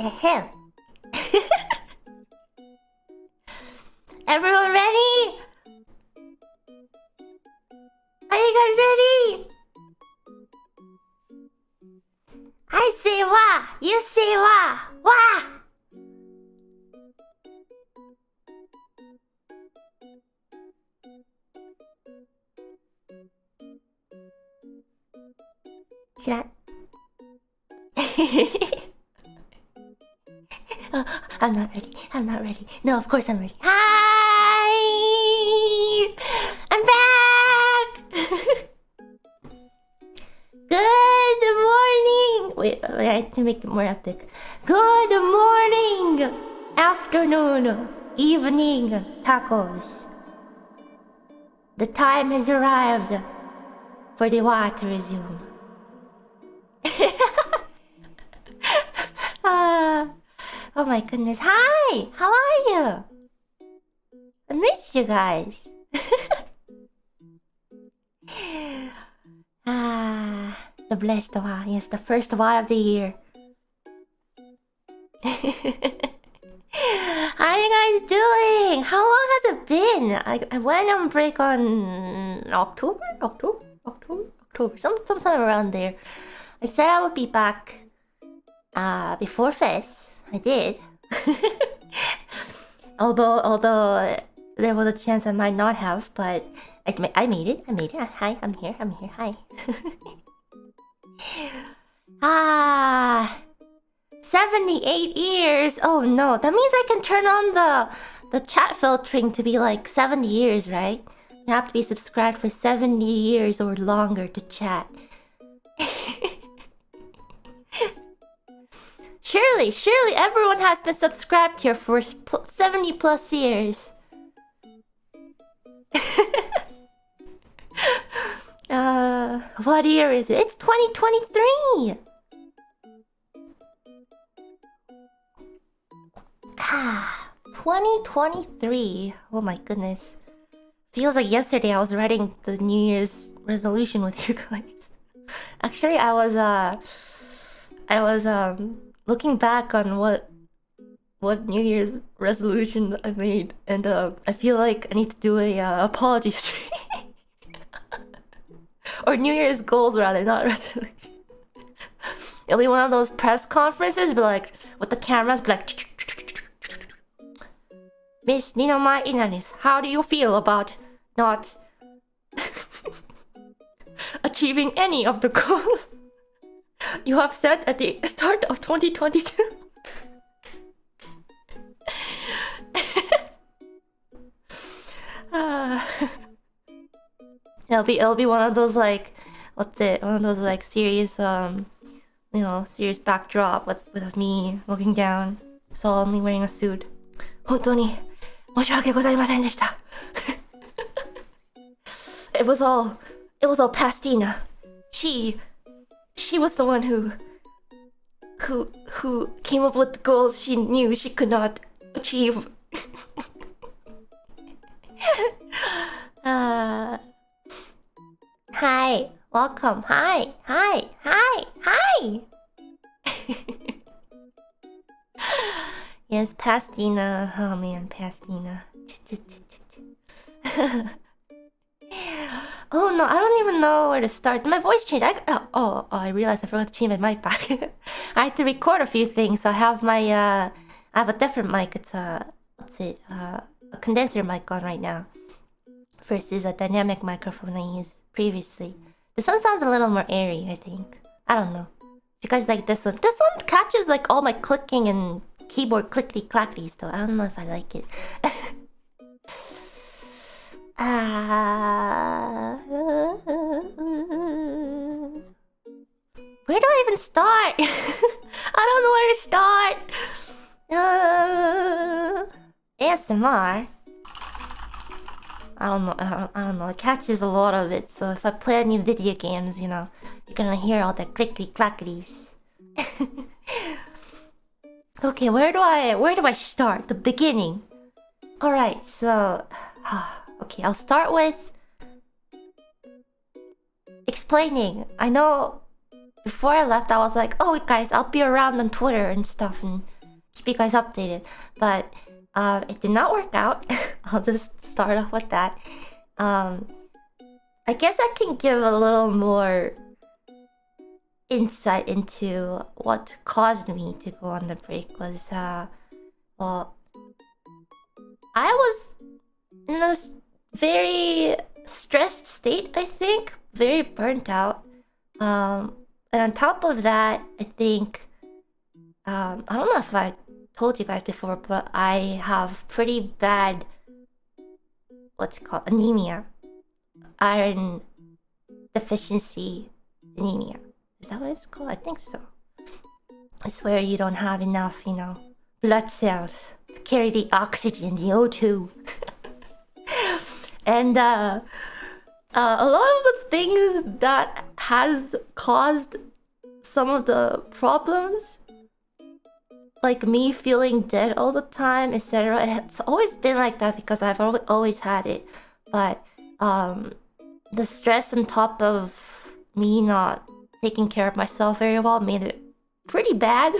Ahem. Everyone ready? Are you guys ready? I say wah, you say wah, wah! Should I? Oh, I'm not ready. I'm not ready. No, of course I'm ready. Hi! I'm back! Good morning! Wait, I have to make it more epic. Good morning! Afternoon, evening, tacos. The time has arrived for the war to resume. Oh my goodness. Hi! How are you? I missed you guys. The blessed wa. Yes, the first wa of the year. How are you guys doing? How long has it been? I went on break on October, sometime around there. I said I would be back before Fest. I did. although there was a chance I might not have, but I made it. Hi, I'm here. Hi. 78 years. Oh no, that means I can turn on the chat filtering to be like 70 years, right? You have to be subscribed for 70 years or longer to chat. Surely everyone has been subscribed here for 70 plus years. What year is it? It's 2023! 2023. Oh my goodness. Feels like yesterday I was writing the New Year's resolution with you guys. Actually, I was looking back on what New Year's resolution I made, and I feel like I need to do a apology stream. Or New Year's goals rather, not resolution. It'll be one of those press conferences, but like with the cameras, be like, Miss Ninomae Inanis, how do you feel about not achieving any of the goals you have set at the start of 2022? It'll be one of those like, what's it? One of those like serious serious backdrop with me looking down, solemnly wearing a suit. 本当に申し訳ございませんでした。It was all Pastina. She was the one who came up with the goals she knew she could not achieve. Hi, welcome. Hi. Yes, Pastina. Oh man, Pastina. Oh no, I don't even know where to start. My voice changed. I realized I forgot to change my mic back. I had to record a few things, so I have my I have a different mic. It's a condenser mic on right now versus a dynamic microphone I used previously. This one sounds a little more airy, I think. I don't know. You guys like this one? This one catches like all my clicking and keyboard clickety clackities, though. I don't know if I like it. Where do I even start? I don't know where to start. ASMR. I don't know. It catches a lot of it. So if I play any video games, you're gonna hear all the clickety clackities. Okay, where do I start? The beginning. All right, so okay, I'll start with explaining. I know before I left, I was like, oh guys, I'll be around on Twitter and stuff and keep you guys updated. But it did not work out. I'll just start off with that. I guess I can give a little more insight into what caused me to go on the break. Was well, I was in a very stressed state, I think, very burnt out. And on top of that, I think I don't know if I told you guys before, but I have pretty bad, what's it called, anemia, iron deficiency anemia. Is that what it's called? I think so. It's where you don't have enough, you know, blood cells to carry the oxygen, the O2. And a lot of the things that has caused some of the problems, like me feeling dead all the time, etc. It's always been like that because I've always had it. But the stress on top of me not taking care of myself very well made it pretty bad.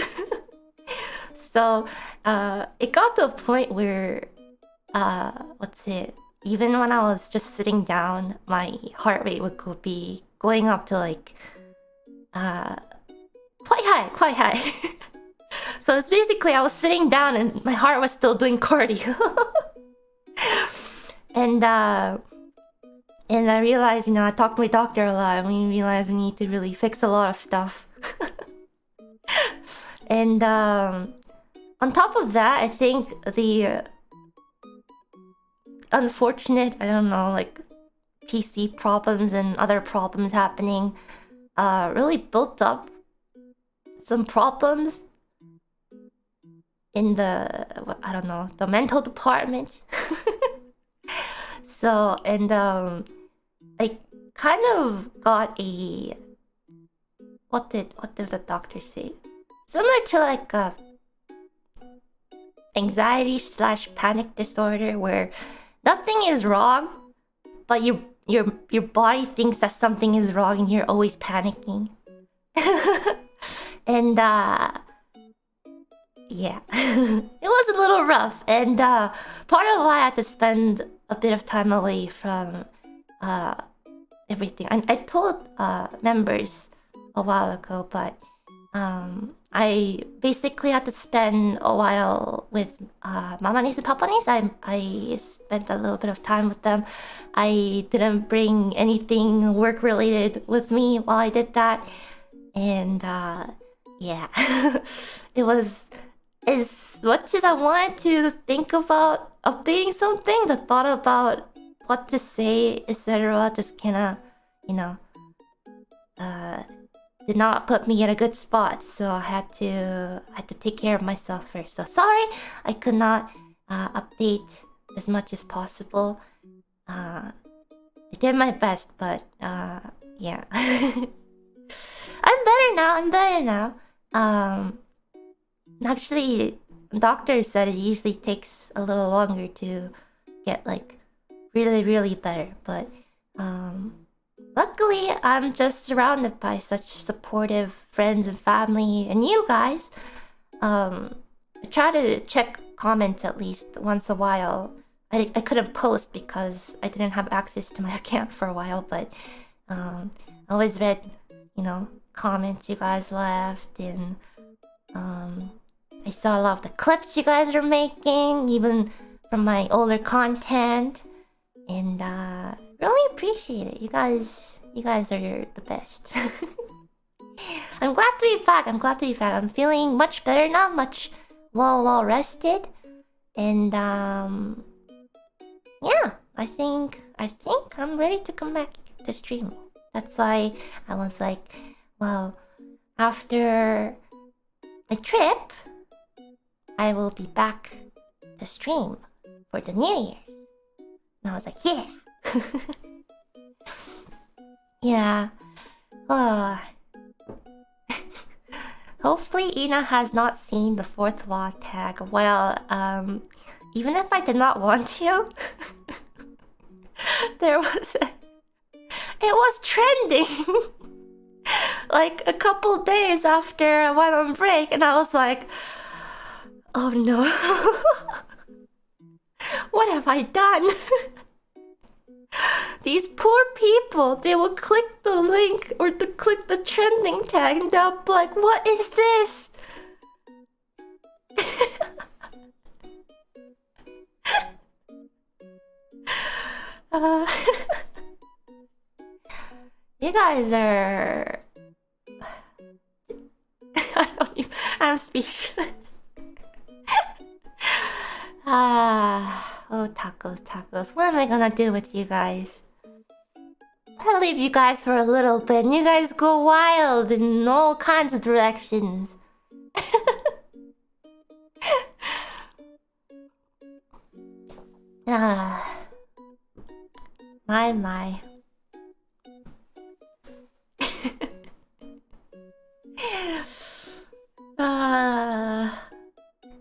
So it got to a point where even when I was just sitting down, my heart rate would be going up to like quite high. So it's basically I was sitting down and my heart was still doing cardio. And I realized, you know, I talked to my doctor a lot and we realized we need to really fix a lot of stuff. And on top of that, I think the unfortunate, I don't know, like PC problems and other problems happening really built up some problems in the, I don't know, the mental department. So, and I kind of got a, what did the doctor say? Similar to like a anxiety / panic disorder where nothing is wrong, but your body thinks that something is wrong and you're always panicking. And yeah, it was a little rough. And part of why I had to spend a bit of time away from everything. And I told members a while ago, but I basically had to spend a while with Mama niece and Papa niece. I spent a little bit of time with them. I didn't bring anything work related with me while I did that. And yeah, it was, as much as I wanted to think about updating something, the thought about what to say, etc., just kinda, you know, did not put me in a good spot. So I had to take care of myself first. So sorry I could not update as much as possible. I did my best, but yeah. I'm better now. Actually, doctors said it usually takes a little longer to get like really better, but luckily I'm just surrounded by such supportive friends and family and you guys. I try to check comments at least once a while. I couldn't post because I didn't have access to my account for a while, but I always read, you know, comments you guys left, and I saw a lot of the clips you guys are making, even from my older content, and really appreciate it. You guys are the best. I'm glad to be back. I'm feeling much better now, much well rested, and yeah, I think I'm ready to come back to stream. That's why I was like, well, after my trip, I will be back to stream for the New Year. And I was like, yeah. Yeah. Hopefully Ina has not seen the 4th VOD tag. Well, even if I did not want to, it was trending. like a couple days after I went on break, and I was like, oh no. What have I done? These poor people, they will click the link or to click the trending tag and they'll be like, what is this? You guys are... I'm speechless. Oh, tacos. What am I gonna do with you guys? I'll leave you guys for a little bit and you guys go wild in all kinds of directions. My.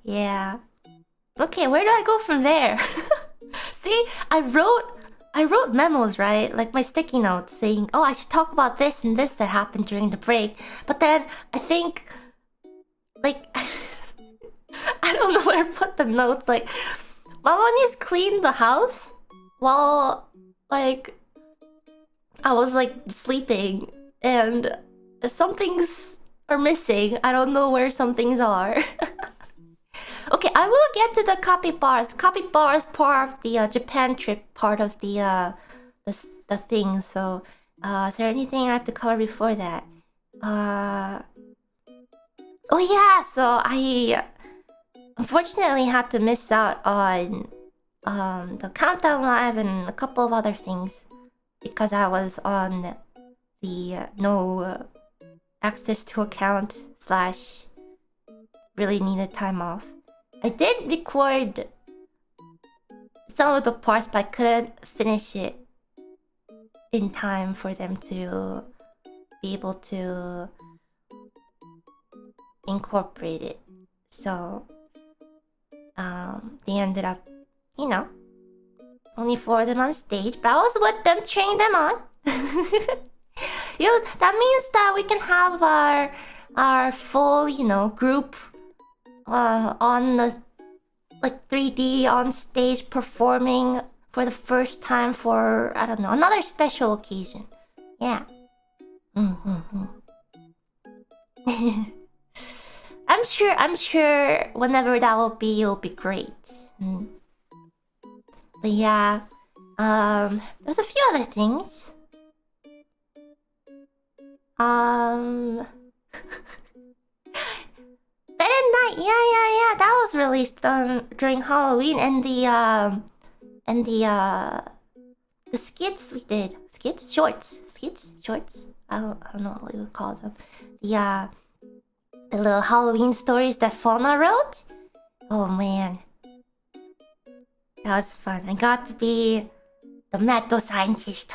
Yeah. Okay, where do I go from there? See, I wrote memos, right? Like my sticky notes saying, oh, I should talk about this and this that happened during the break. But then I think, like, I don't know where to put the notes. Like, Mamoni's cleaned the house while, like, I was, like, sleeping. And some things are missing. I don't know where some things are. Okay, I will get to the capybaras. The capybara is part of the Japan trip, part of the thing. So, is there anything I have to cover before that? Oh yeah, so I unfortunately had to miss out on the countdown live and a couple of other things because I was on the no access to account / really needed time off. I did record some of the parts, but I couldn't finish it in time for them to be able to incorporate it. So, they ended up, you know, only 4 of them on stage, but I was with them, cheering them on. You know, that means that we can have our full, you know, group on the like 3D on stage performing for the first time for, I don't know, another special occasion. Yeah. I'm sure whenever that will be, it'll be great. But yeah, there's a few other things. Bed at Night, yeah. That was released during Halloween, and the skits we did, shorts. I don't know what you would call them. The little Halloween stories that Fauna wrote. Oh man, that was fun. I got to be the mad scientist.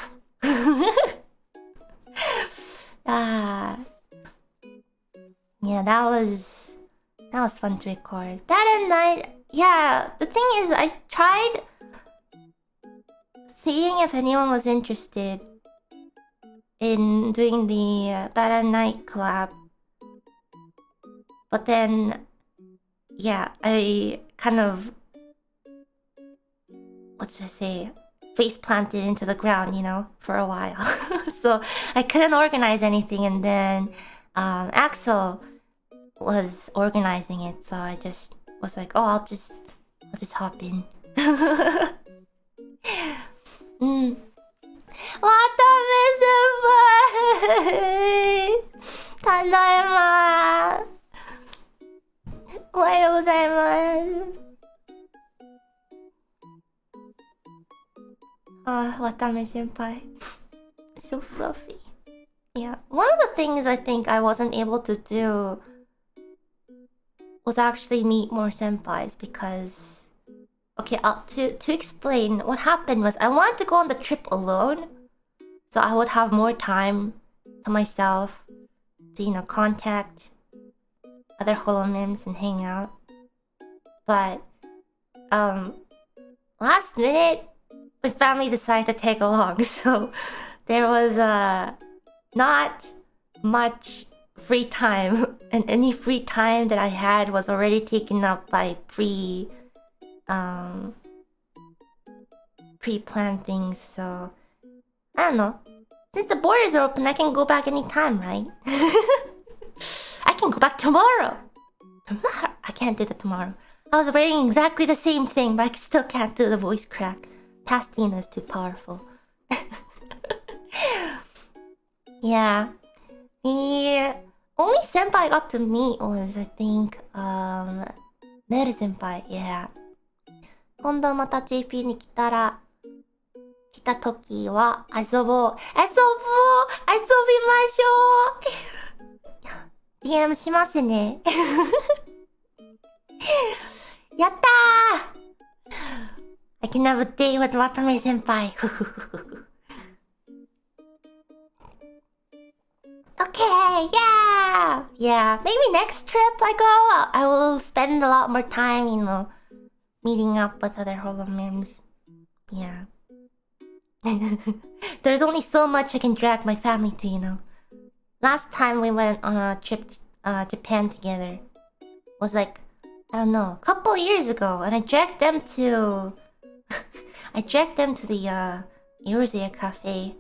Yeah, that was fun to record. Bad at Night, yeah, the thing is, I tried seeing if anyone was interested in doing the Bad at Night collab. But then, yeah, I kind of, face planted into the ground, you know, for a while. So I couldn't organize anything, and then Axel was organizing it, so I just was like, oh, I'll just hop in. Watame-senpai! Tadaima! Ohayou gozaimasu! Watame-senpai. So fluffy. Yeah, one of the things I think I wasn't able to do was actually meet more senpais because... Okay, to explain, what happened was I wanted to go on the trip alone, so I would have more time to myself to, you know, contact other holomims and hang out. But, last minute, my family decided to tag along, so there was, not much free time, and any free time that I had was already taken up by pre-planned things. So I don't know. Since the borders are open, I can go back anytime, right? I can go back tomorrow. I can't do that tomorrow. I was wearing exactly the same thing, but I still can't do the voice crack. Pastina is too powerful. Yeah. The only senpai I got to meet was, I think, Meru senpai. Yeah. 今度また JP に来た時は遊ぼう。遊びましょう。DM しますね。やったー I can have a day with Watame senpai. Okay, yeah! Yeah, maybe next trip I go, I will spend a lot more time, you know, meeting up with other holomims. Yeah. There's only so much I can drag my family to, you know. Last time we went on a trip to Japan together was like, I don't know, a couple years ago, and I dragged them to the Eurozia cafe.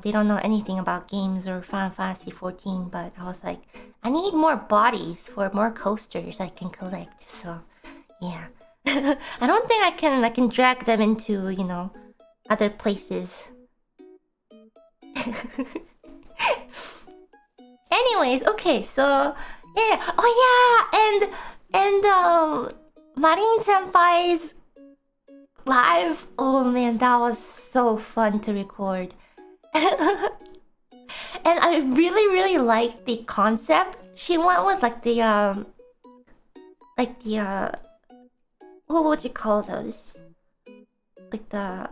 They don't know anything about games or Final Fantasy 14, but I was like, I need more bodies for more coasters I can collect. So, yeah. I don't think I can drag them into, you know, other places. Anyways, okay, so yeah. Oh yeah, and Marin senpai's live. Oh man, that was so fun to record. And I really liked the concept. She went with like the what would you call those? Like the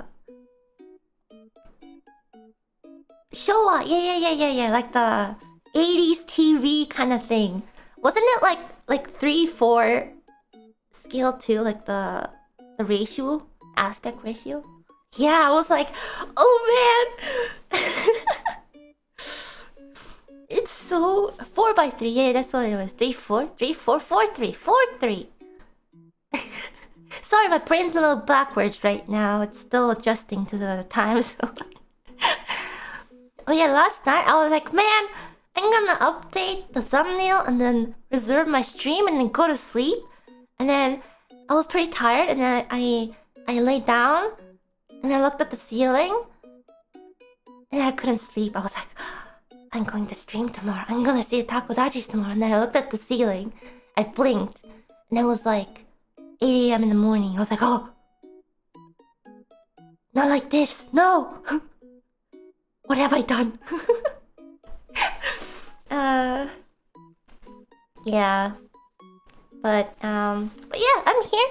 Showa, yeah, like the 80s TV kind of thing. Wasn't it like 3:4 scale too, like the ratio, aspect ratio? Yeah, I was like, oh man! It's so 4:3. Yeah, that's what it was. 3:4, 3:4, 4:3, 4:3. Sorry, my brain's a little backwards right now. It's still adjusting to the time zone. Oh yeah, last night I was like, man, I'm gonna update the thumbnail and then reserve my stream and then go to sleep. And then I was pretty tired, and then I lay down and I looked at the ceiling and I couldn't sleep. I was like, I'm going to stream tomorrow. I'm gonna see Takodachis tomorrow. And then I looked at the ceiling. I blinked and it was like 8 a.m. in the morning. I was like, oh, not like this. No. What have I done? Yeah. But yeah, I'm here.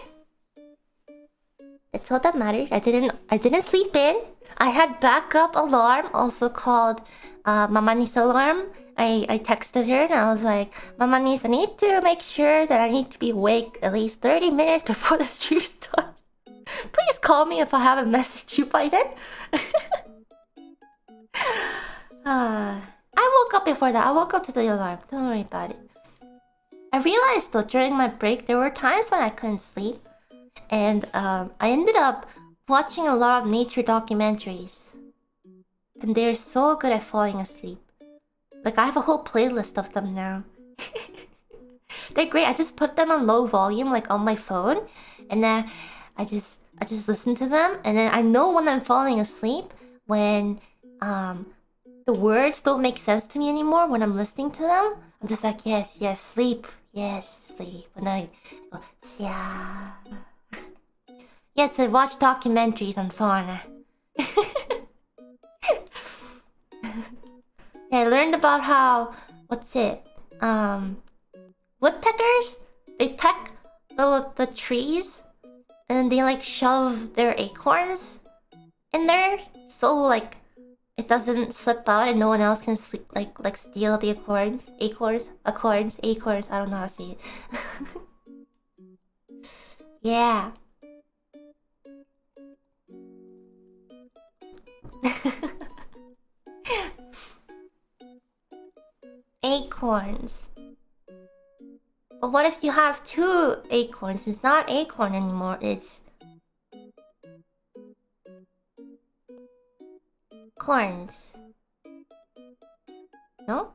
That's all that matters. I didn't sleep in. I had backup alarm, also called Mamanis alarm. I texted her and I was like, Mamanis, I need to make sure that I need to be awake at least 30 minutes before the stream starts. Please call me if I haven't messaged you by then. I woke up before that. I woke up to the alarm. Don't worry about it. I realized though, during my break, there were times when I couldn't sleep. And I ended up watching a lot of nature documentaries. And they're so good at falling asleep. Like, I have a whole playlist of them now. They're great. I just put them on low volume, like on my phone. And then I just listen to them. And then I know when I'm falling asleep when the words don't make sense to me anymore when I'm listening to them. I'm just like, yes, sleep. Yes, sleep. And I go, yeah. Yes, I watch documentaries on fauna. Yeah, I learned about how, woodpeckers, they peck the trees and then they like shove their acorns in there so like it doesn't slip out and no one else can like steal the acorns. I don't know how to say it. Yeah. acorns. But what if you have 2 acorns? It's not acorn anymore, it's... corns. No?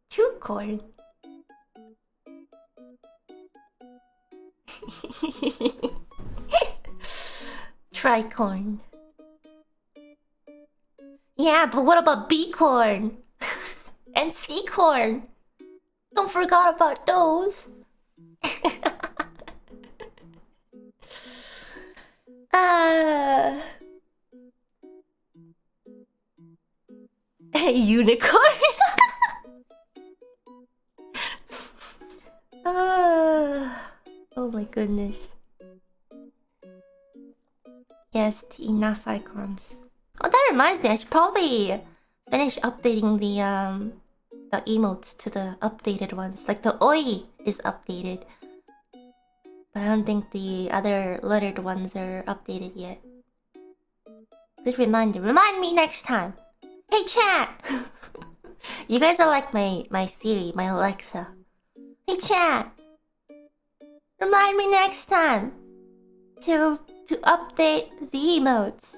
2 corn. Tricorn. Yeah, but what about B-corn? And C-corn? Don't forget about those. Unicorn? Oh my goodness. Yes, enough icons. Oh, that reminds me, I should probably finish updating the emotes to the updated ones. Like the oi is updated, but I don't think the other lettered ones are updated yet. Good reminder. Remind me next time. Hey chat! You guys are like my Siri, my Alexa. Hey chat! Remind me next time to update the emotes.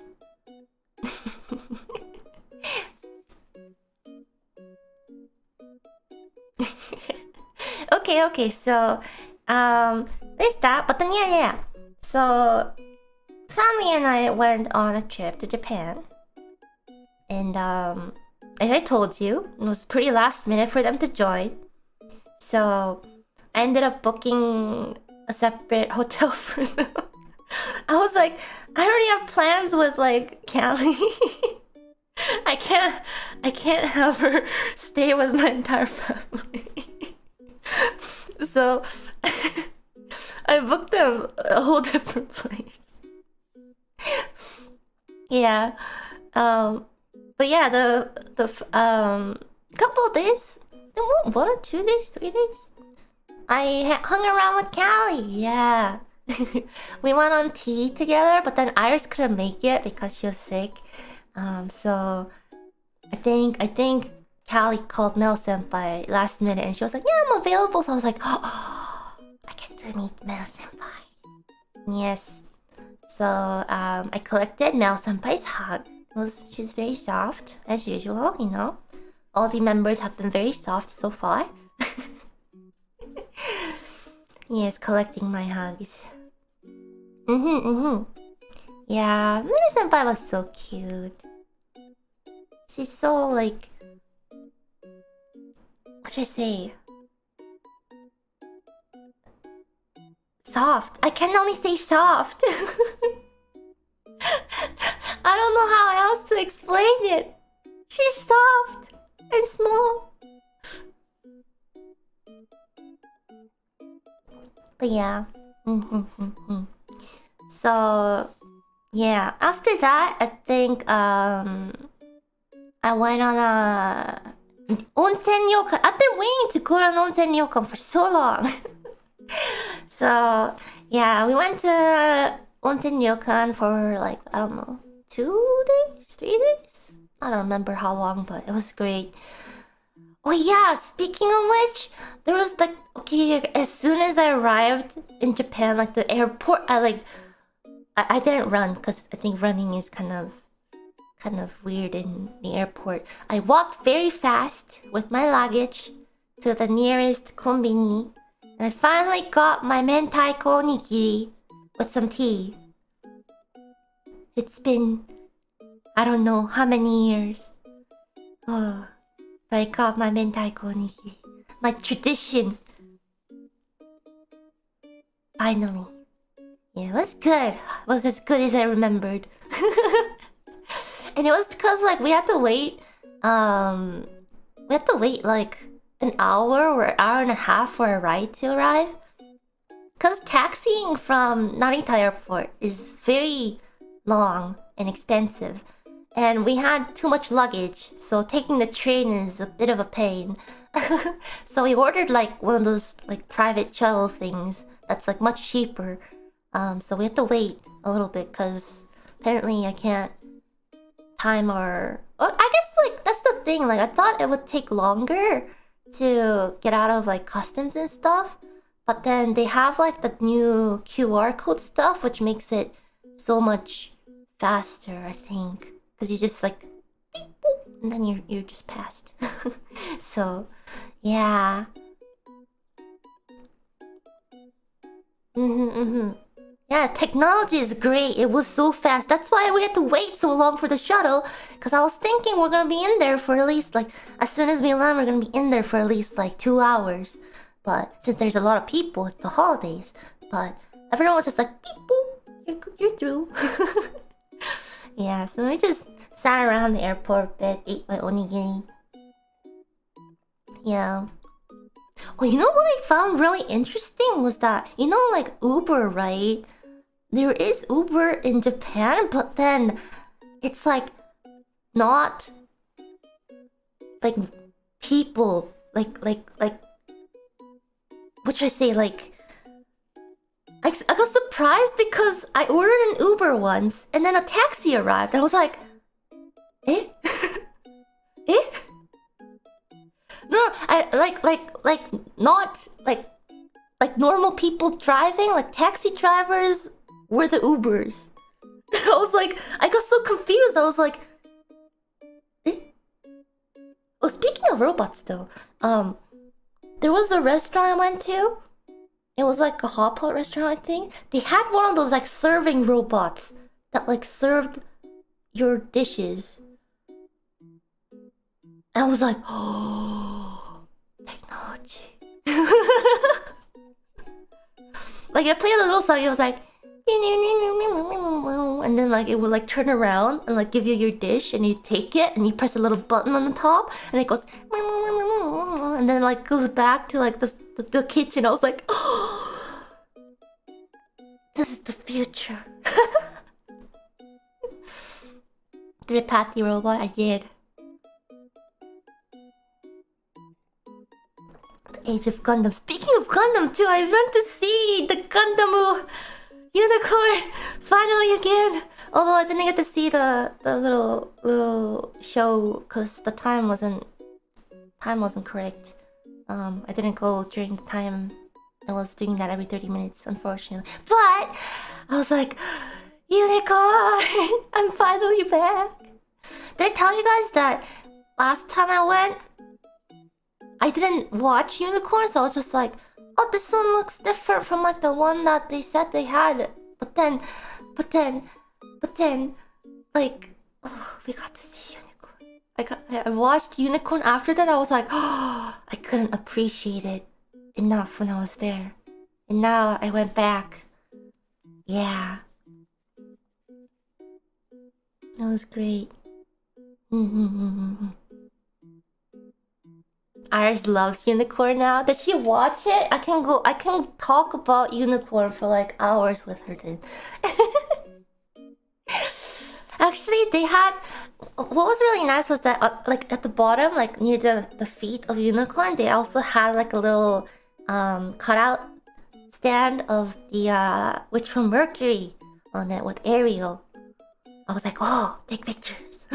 Okay, so there's that, but then yeah. So family and I went on a trip to Japan. And as I told you, it was pretty last minute for them to join. So I ended up booking a separate hotel for them. I was like, I already have plans with like Callie. I can't have her stay with my entire family. So I booked them a whole different place. Yeah. But yeah, the couple of days, 1 or 2 days, 3 days, I hung around with Callie. Yeah. We went on tea together, but then Iris couldn't make it because she was sick. So I think Callie called Mel Senpai last minute and she was like, yeah, I'm available. So I was like, oh, I get to meet Mel Senpai. Yes. So I collected Mel Senpai's hug. She's very soft, as usual, you know. All the members have been very soft so far. Yes, collecting my hugs. Yeah, Mino Senpai was so cute. She's so, like... what should I say? Soft. I can only say soft. I don't know how else to explain it. She's soft and small. But yeah. So yeah, after that I think I went on a onsen ryokan. I've been waiting to go to an onsen ryokan for so long. So yeah, we went to onsen ryokan for like, I don't know, 2 days, 3 days? I don't remember how long, but it was great. Oh yeah, speaking of which, there was like, okay, as soon as I arrived in Japan, like the airport, I didn't run because I think running is kind of weird in the airport. I walked very fast with my luggage to the nearest konbini, and I finally got my mentaiko onigiri with some tea. It's been, I don't know how many years. Oh, but I got my mentaiko onigiri. My tradition. Finally. Yeah, it was good. It was as good as I remembered. And it was because like we had to wait like an hour or an hour and a half for a ride to arrive. Because taxiing from Narita Airport is very long and expensive. And we had too much luggage, so taking the train is a bit of a pain. So we ordered like one of those like private shuttle things that's like much cheaper. So we had to wait a little bit because apparently I can't time our... Oh, I guess thing. Like I thought it would take longer to get out of like customs and stuff, but then they have like the new QR code stuff, which makes it so much faster, I think, because you just like beep, boop, and then you're just passed. So yeah. Yeah, technology is great. It was so fast. That's why we had to wait so long for the shuttle. Because I was thinking we're gonna be in there for at least like, as soon as we land, we're gonna be in there for at least like 2 hours. But since there's a lot of people, it's the holidays. But everyone was just like, beep boop, you're through. Yeah, so we just sat around the airport a bit, ate my onigiri. Yeah. Oh, you know what I found really interesting was that, you know, like Uber, right? There is Uber in Japan, but then it's like not like people, like what should I say? Like I got surprised because I ordered an Uber once, and then a taxi arrived, and I was like, eh, eh. No, I like not like normal people driving, like taxi drivers were the Ubers. I was like, I got so confused. I was like, eh? Oh, speaking of robots though, there was a restaurant I went to. It was like a hot pot restaurant, I think. They had one of those like serving robots that like served your dishes. And I was like, oh, technology. Like I played a little song, it was like, and then like it would like turn around and like give you your dish, and you take it and you press a little button on the top, and it goes, and then like goes back to like the kitchen. I was like, oh, this is the future. Did I pat the robot? I did. Age of Gundam. Speaking of Gundam too, I went to see the Gundam Unicorn finally again. Although I didn't get to see the little show because the time wasn't correct. I didn't go during the time. I was doing that every 30 minutes, unfortunately. But I was like, Unicorn, I'm finally back. Did I tell you guys that last time I went, I didn't watch Unicorn, so I was just like, oh, this one looks different from like the one that they said they had. But then, like, oh, we got to see Unicorn. I watched Unicorn after that. I was like, oh, I couldn't appreciate it enough when I was there. And now I went back. Yeah. It was great. Iris loves Unicorn now. Does she watch it? I can talk about Unicorn for like hours with her then. Actually, they had, what was really nice was that like at the bottom, like near the feet of Unicorn, they also had like a little cutout stand of the Witch from Mercury on it with Ariel. I was like, oh, take pictures.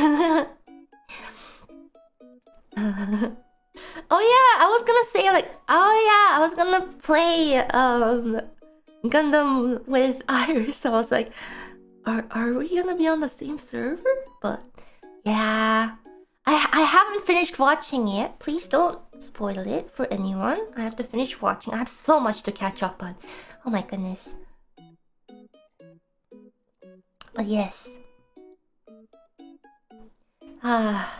Oh yeah, I was gonna say like, oh yeah, I was gonna play Gundam with Iris. I was like, are we gonna be on the same server? But yeah, I haven't finished watching it. Please don't spoil it for anyone. I have to finish watching. I have so much to catch up on. Oh my goodness. But yes.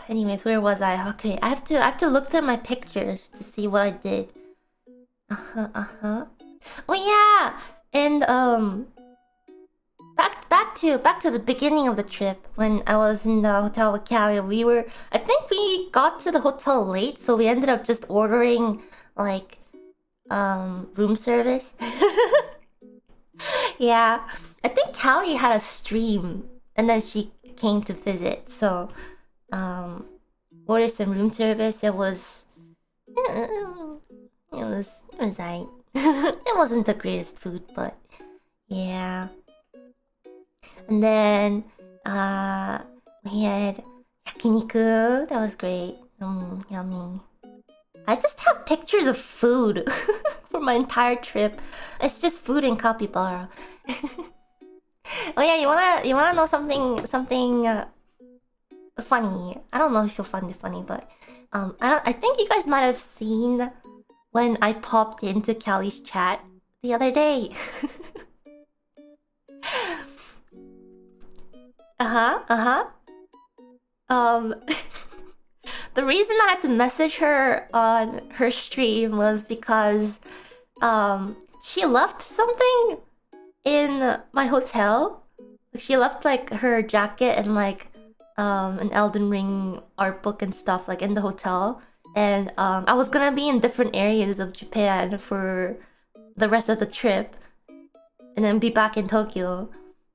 Anyways, where was I? Okay, I have to look through my pictures to see what I did. Oh yeah! And back to the beginning of the trip when I was in the hotel with Callie. I think we got to the hotel late, so we ended up just ordering like room service. Yeah. I think Callie had a stream and then she came to visit, so ordered some room service. It was alright. It wasn't the greatest food, but yeah. And then we had Yakiniku, that was great. Yummy. I just have pictures of food for my entire trip. It's just food in Capybara. Oh yeah, you wanna know something funny? I don't know if you'll find it funny, but I think you guys might have seen when I popped into Callie's chat the other day. The reason I had to message her on her stream was because she left something in my hotel. She left like her jacket and like an Elden Ring art book and stuff like in the hotel. And I was gonna be in different areas of Japan for the rest of the trip and then be back in Tokyo.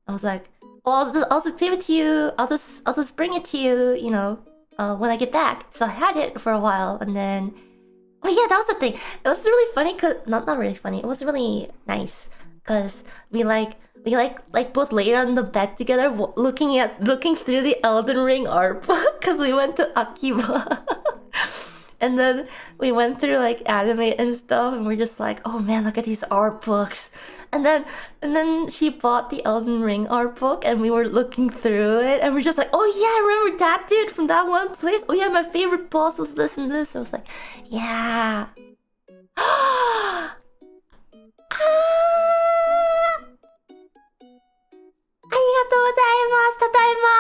I was like, well, I'll just give it to you. I'll just bring it to you, you know, when I get back. So I had it for a while, and then, oh yeah, that was the thing. It was really funny, cause not really funny. It was really nice, cause we both laid on the bed together, looking through the Elden Ring art book, cause we went to Akihabara. And then we went through like anime and stuff, and we're just like, oh man, look at these art books. And then she bought the Elden Ring art book, and we were looking through it, and we're just like, oh yeah, remember that dude from that one place? Oh yeah, my favorite boss was this and this. I was like, yeah. Arigatou gozaimasu, tadaima!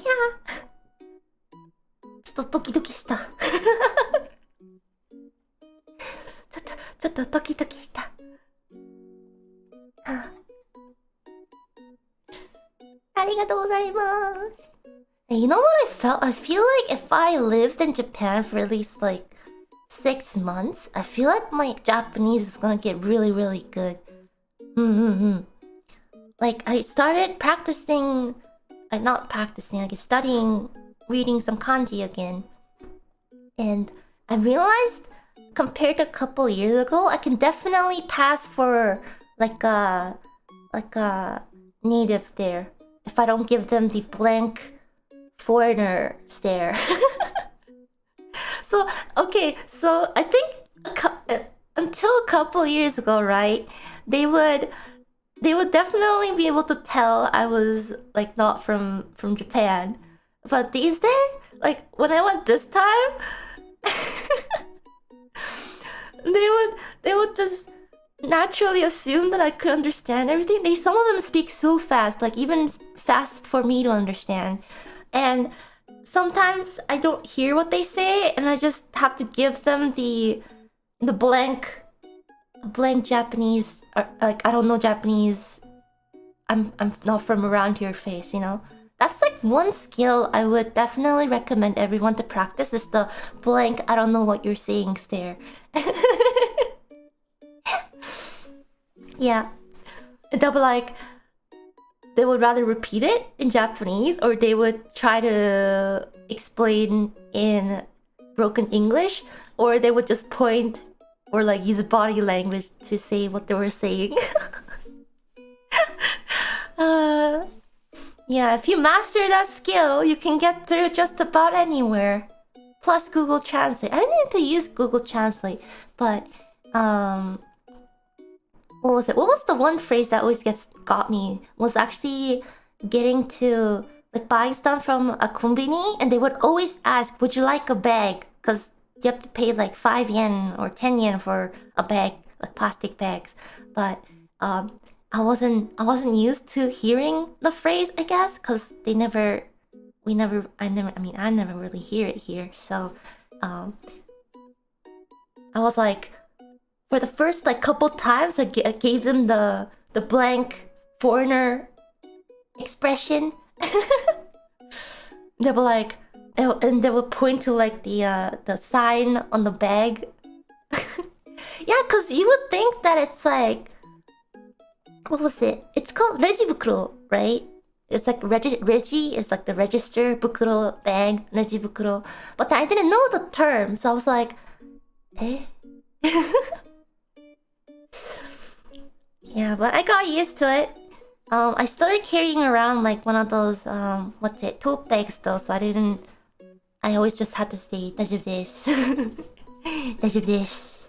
Yeah. ちょっとドキドキした。ちょっとドキドキした。ありがとうございます。You know what I felt? I feel like if I lived in Japan for at least like 6 months, I feel like my Japanese is gonna get really, really good. Like I started practicing, not practicing, I guess studying, reading some kanji again. And I realized compared to a couple years ago, I can definitely pass for like a native there if I don't give them the blank foreigner stare. So okay, so I think until a couple years ago, right? They would definitely be able to tell I was like not from Japan. But these days, like when I went this time, they would just naturally assume that I could understand everything. Some of them speak so fast, like even fast for me to understand. And sometimes I don't hear what they say, and I just have to give them the blank Japanese, or like I don't know Japanese. I'm not from around here face, you know. That's like one skill I would definitely recommend everyone to practice, is the blank I don't know what you're saying stare. Yeah. They'll be like, they would rather repeat it in Japanese, or they would try to explain in broken English, or they would just point or like use body language to say what they were saying. Yeah, if you master that skill, you can get through just about anywhere. Plus Google Translate. I didn't need to use Google Translate, but what was it? What was the one phrase that always got me? Was actually getting to like buying stuff from a konbini, and they would always ask, "Would you like a bag?" Because you have to pay like 5 yen or 10 yen for a bag, like plastic bags. But I wasn't used to hearing the phrase, I guess, because I never really hear it here. So I was like, for the first like couple times, I gave them the blank foreigner expression. They were like, and they would point to like the sign on the bag. Yeah, because you would think that it's like, what was it? It's called regibukuro, right? It's like regi is like the register, bukuro bag, regibukuro. But I didn't know the term, so I was like, eh? Yeah, but I got used to it. I started carrying around like one of those what's it, tote bags though, so I always just had to say daijoubu desu. Daijoubu desu.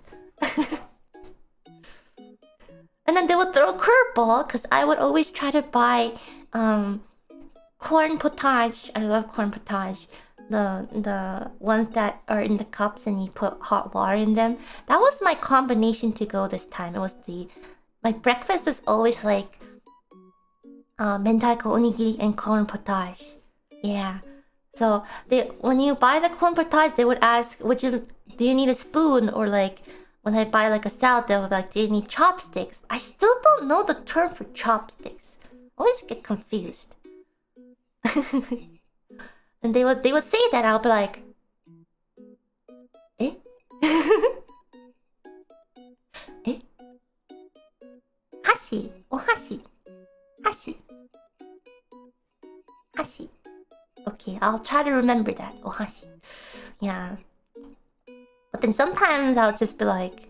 And then they would throw a curveball because I would always try to buy corn potage. I love corn potage. The ones that are in the cups and you put hot water in them. That was my combination to go this time. It was my breakfast was always like mentaiko onigiri and corn potage. Yeah. So when you buy the corn potage, they would ask, do you need a spoon? Or like when I buy like a salad, they would be like, do you need chopsticks? I still don't know the term for chopsticks. I always get confused. And they would say that, I'll be like, eh? Eh? Hashi, ohashi, hashi, hashi. Okay, I'll try to remember that. Ohashi. Yeah. But then sometimes I'll just be like,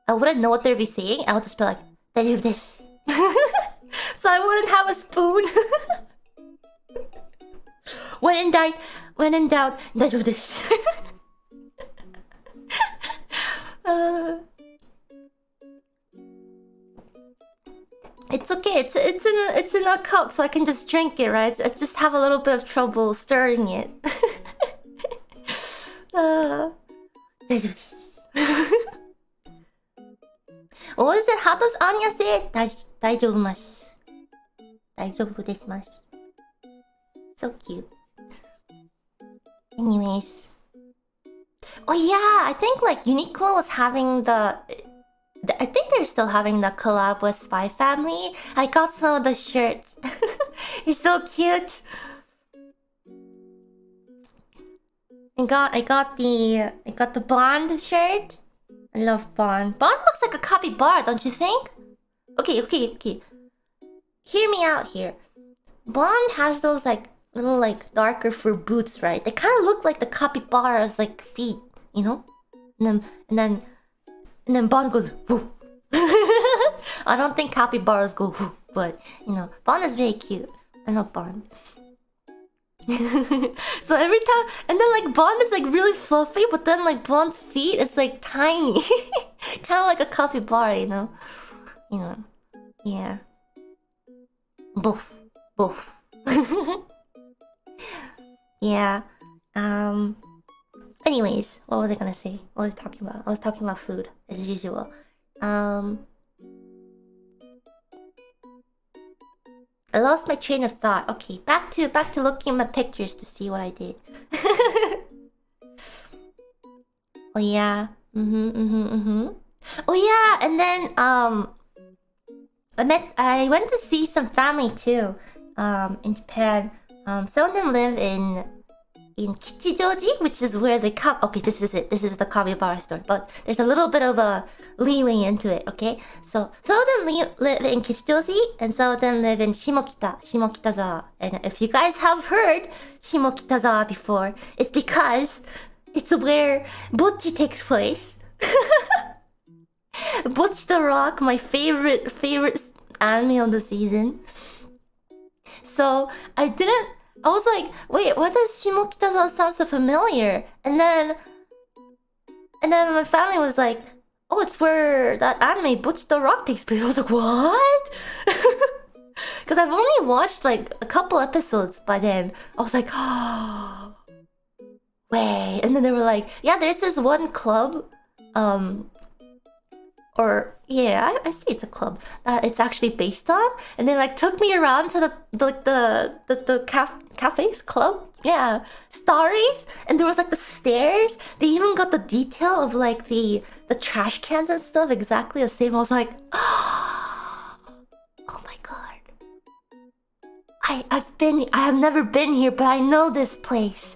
I wouldn't know what they'd be saying. I'll just be like, daijoubu desu. So I wouldn't have a spoon. When in doubt, daijoubu desu. It's okay. It's in a cup, so I can just drink it, right? I just have a little bit of trouble stirring it. Daijoubu desu. What is it? How does Anya say it? Daijoubu masu. Daijoubu desu masu. So cute. Anyways. Oh yeah, I think like Uniqlo was having I think they're still having the collab with Spy Family. I got some of the shirts. It's so cute. I got the Bond shirt. I love Bond. Bond looks like a capybara, don't you think? Okay. Hear me out here. Bond has those like little like darker fur boots, right? They kind of look like the capybara's like feet, you know? And then Bond goes whoo. I don't think capybaras go whoo, but you know, Bond is very cute. I love Bond. So every time, and then like Bond is like really fluffy, but then like Bond's feet is like tiny. Kind of like a capybara, you know? Yeah. Boof. Yeah. Anyways, what was I gonna say? What was I talking about? I was talking about food, as usual. I lost my train of thought. Okay, back to looking at my pictures to see what I did. Oh yeah. Oh yeah, and then I went to see some family too. In Japan. Some of them live in Kichijoji, which is where the okay, this is it. This is the Capybara story, but there's a little bit of a leeway into it, okay? So some of them live in Kichijoji, and some of them live in Shimokitazawa. And if you guys have heard Shimokitazawa before, it's because it's where Bocchi takes place. Bocchi the Rock, my favorite anime of the season. So I was like, wait, what does Shimokitazawa sound so familiar? And then my family was like, oh, it's where that anime Bocchi the Rock takes place. I was like, what? Because I've only watched like a couple episodes by then. I was like, oh, wait. And then they were like, yeah, there's this one club, or yeah, I see it's a club that it's actually based on, and they like took me around to the cafes club, yeah, Starries, and there was like the stairs. They even got the detail of like the trash cans and stuff exactly the same. I was like, oh my god, I have never been here, but I know this place.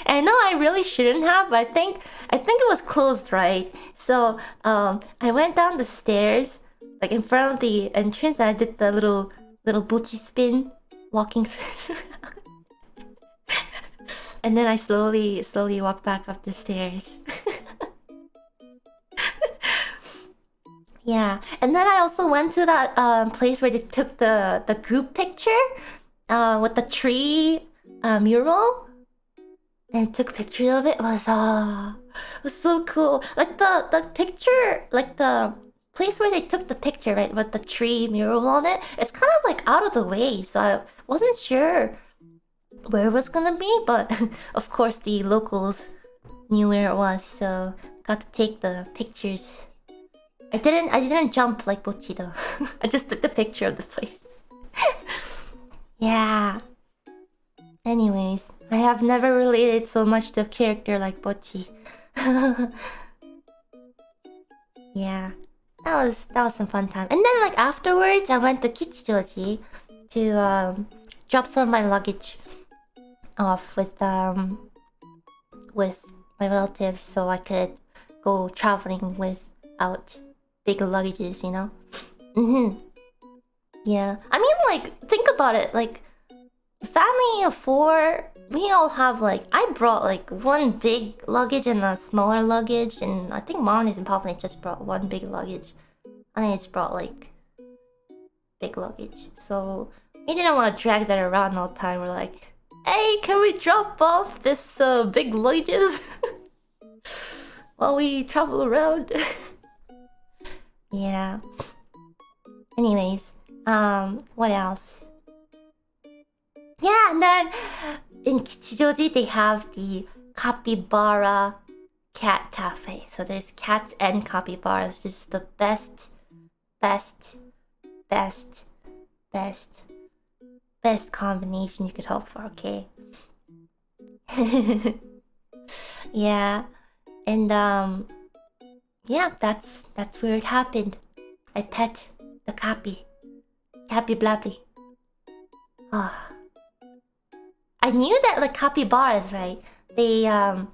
And I know I really shouldn't have, but I think it was closed, right? So I went down the stairs, like in front of the entrance, and I did the little Bocchi spin, walking spin around. And then I slowly walked back up the stairs. Yeah, and then I also went to that place where they took the group picture with the tree mural, and took a picture of it. It was so cool. Like the picture, like the place where they took the picture, right, with the tree mural on it. It's kind of like out of the way, so I wasn't sure where it was gonna be, but of course the locals knew where it was, so got to take the pictures. I didn't jump like Bochi though. I just took the picture of the place. Yeah. Anyways, I have never related so much to a character like Bochi. Yeah. That was some fun time. And then like afterwards I went to Kichijoji to drop some of my luggage off with my relatives so I could go traveling without big luggages, you know? Yeah. I mean, like, think about it. Like, family of 4, we all have, like... I brought, like, one big luggage and a smaller luggage. And I think Mom and Papa just brought one big luggage. And I just brought, like, big luggage. So, we didn't want to drag that around all the time. We're like, hey, can we drop off this big luggages? While we travel around. Yeah. Anyways, what else? Yeah, and then in Kichijoji they have the Capybara cat cafe. So there's cats and capybaras. This is the best combination you could hope for, okay? Yeah. And yeah, that's where it happened. I pet the Capyblabbly. Ah. I knew that like capybaras, right? They don't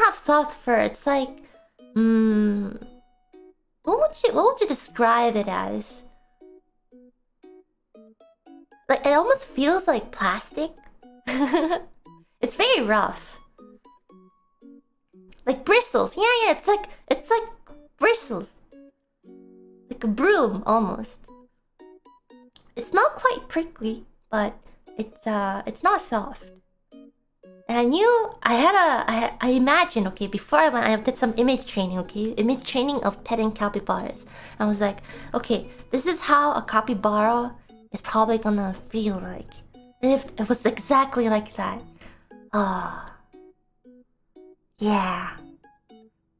have soft fur. It's like what would you describe it as? Like it almost feels like plastic. It's very rough. Like bristles. Yeah, it's like bristles. Like a broom almost. It's not quite prickly, but it's not soft. And I knew I imagined, okay, before I went, I did some image training, okay? Image training of petting capybaras. I was like, okay, this is how a capybara is probably gonna feel like. And if it was exactly like that. Ah. Yeah.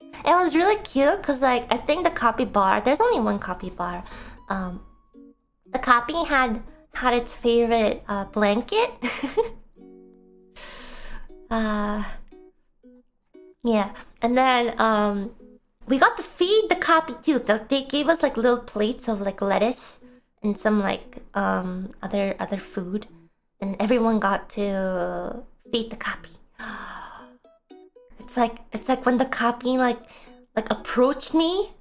It was really cute because like I think the capybara, there's only one capybara. The cappy had its favorite blanket. Yeah, and then we got to feed the cappy too. They gave us like little plates of like lettuce and some like other food, and everyone got to feed the cappy. It's like when the cappy like approached me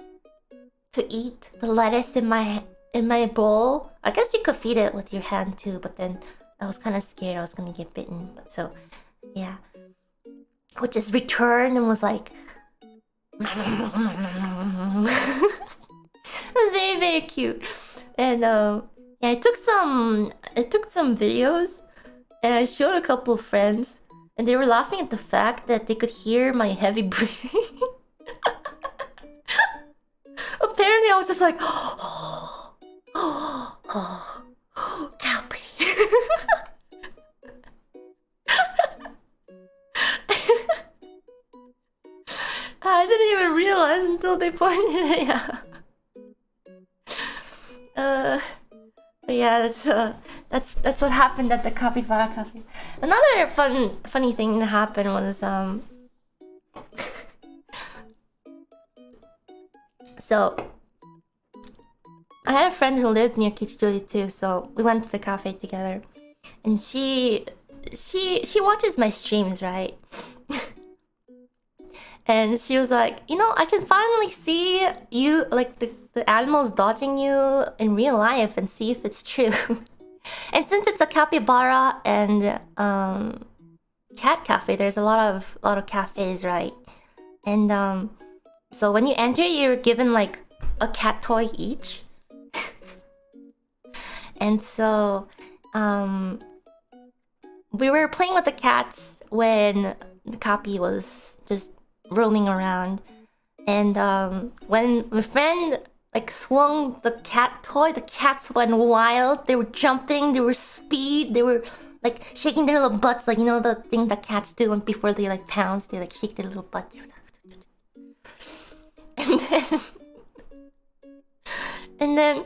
to eat the lettuce in my bowl. I guess you could feed it with your hand too, but then I was kind of scared I was gonna get bitten. But so, yeah, would just return and was like, it was very, very cute. And yeah, I took some videos and I showed a couple of friends, and they were laughing at the fact that they could hear my heavy breathing. Apparently, I was just like, Calpy. I didn't even realize until they pointed it out. But yeah, that's what happened at the Capybara Cafe. Another funny thing that happened was so I had a friend who lived near Kichijoji too, so we went to the cafe together, and she watches my streams, right? And she was like, you know, I can finally see you, like the animals dodging you in real life, and see if it's true. And since it's a capybara and cat cafe, there's a lot of cafes, right? And so when you enter, you're given like a cat toy each. And so, we were playing with the cats when the Capi was just roaming around. And when my friend like swung the cat toy, the cats went wild. They were jumping, they were speed, they were like shaking their little butts, like, you know, the thing that cats do before they like pounce, they like shake their little butts. And then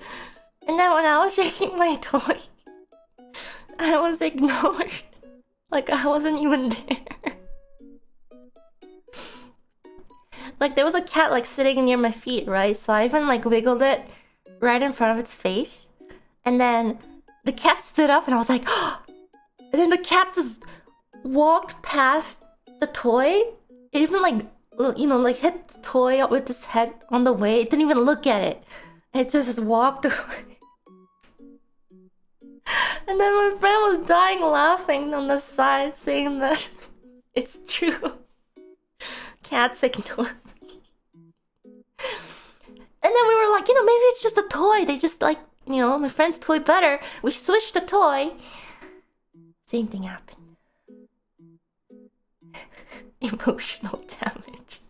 when I was shaking my toy, I was ignored. Like I wasn't even there. Like there was a cat like sitting near my feet, right? So I even like wiggled it right in front of its face. And then the cat stood up and I was like, oh! And then the cat just walked past the toy. It even like, you know, like hit the toy with its head on the way. It didn't even look at it. It just walked away. And then my friend was dying laughing on the side, saying that it's true. Cats ignore me. And then we were like, you know, maybe it's just a toy. They just like, you know, my friend's toy better. We switched the toy. Same thing happened. Emotional damage.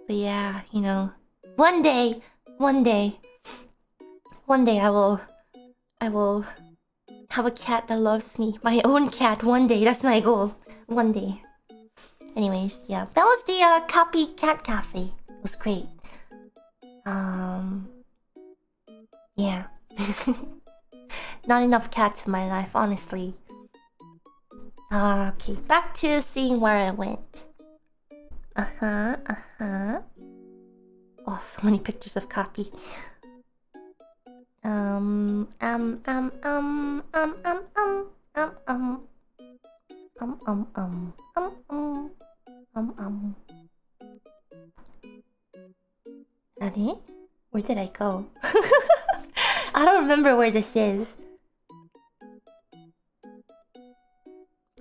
But yeah, you know, one day I will have a cat that loves me. My own cat, one day. That's my goal. One day. Anyways, yeah. That was the Capi Cat Cafe. It was great. Yeah. Not enough cats in my life, honestly. Okay, back to seeing where I went. Oh, so many pictures of Capi. Nani? Where did I go? I don't remember where this is.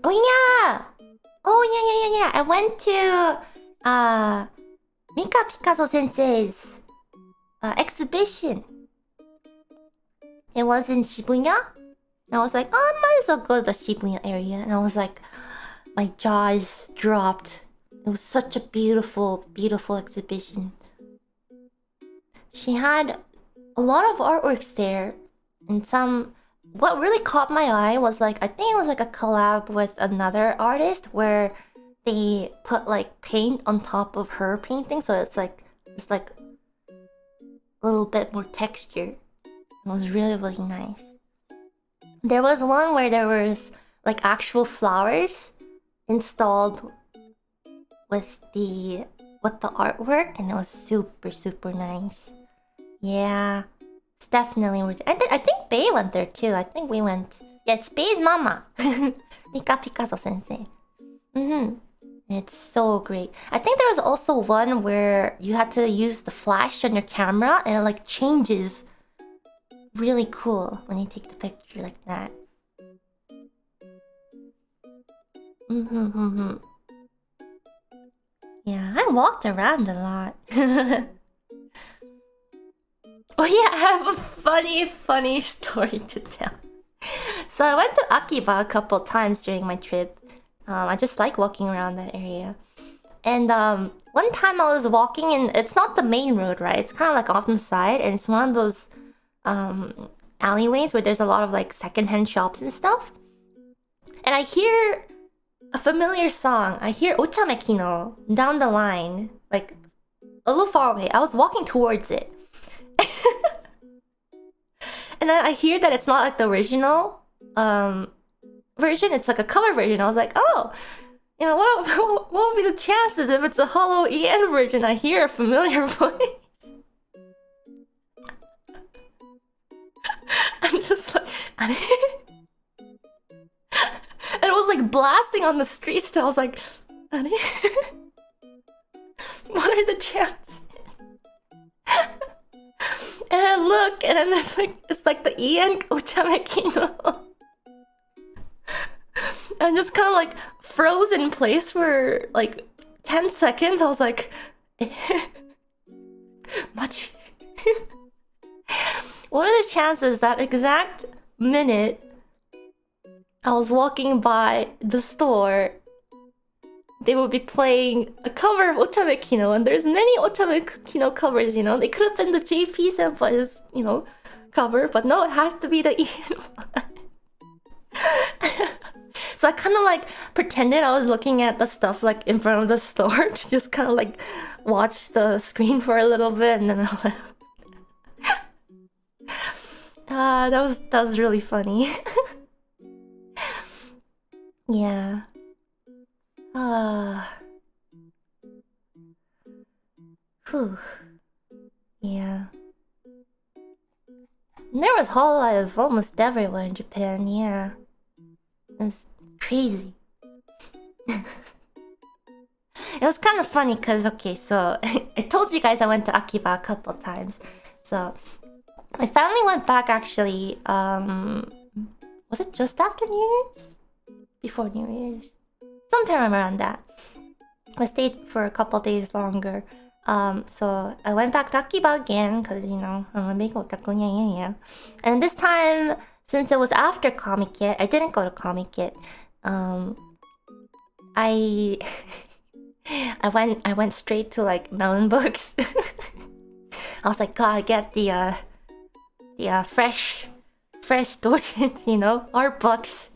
Oh yeah! Oh yeah. I went to Mika Picasso sensei's exhibition. It was in Shibuya. And I was like, oh, I might as well go to the Shibuya area. And I was like, my jaws dropped. It was such a beautiful, beautiful exhibition. She had a lot of artworks there. And some... What really caught my eye was like, I think it was like a collab with another artist where they put like paint on top of her painting. So it's like a little bit more texture. It was really, really nice. There was one where there was like actual flowers installed with the artwork, and it was super, super nice. Yeah, it's definitely worth it. I think Bae went there too. I think we went. Yeah, it's Bae's mama, Mika Picasso sensei. It's so great. I think there was also one where you had to use the flash on your camera, and it like changes. Really cool when you take the picture like that. Yeah, I walked around a lot. Oh yeah, I have a funny story to tell. So I went to Akihabara a couple times during my trip. I just like walking around that area. And one time I was walking, and it's not the main road, right? It's kind of like off on the side, and it's one of those alleyways where there's a lot of like secondhand shops and stuff. And I hear a familiar song. I hear Ochame Kino down the line, like a little far away. I was walking towards it. And then I hear that it's not like the original version, it's like a cover version. I was like, oh, you know, what would be the chances if it's a holo EN version? I hear a familiar voice. I'm just like, and it was like blasting on the street still. I was like, what are the chances? And I look, and then it's like the EN Ochame Kino. I'm just kind of like frozen in place for like 10 seconds, I was like, much. What are the chances that exact minute I was walking by the store, they would be playing a cover of Ochame Kino, and there's many Ochame Kino covers, you know? They could have been the JP Senpai's, you know, cover, but no, it has to be the Ian one. So I kind of like pretended I was looking at the stuff like in front of the store to just kind of like watch the screen for a little bit, and then I left. That was really funny. Yeah. Whew. Yeah. There was hololive almost everywhere in Japan, yeah. It's crazy. It was kind of funny because, okay, so I told you guys I went to Akiba a couple times. So my family went back actually, was it just after New Year's? Before New Year's? Sometime around that. I stayed for a couple days longer. So I went back to Akiba again because, you know, I'm a big otaku, yeah. And this time, since it was after Comic Kit, I didn't go to Comic Kit. I went straight to like Melon Books. I was like, gotta get the fresh doujins, you know, art books.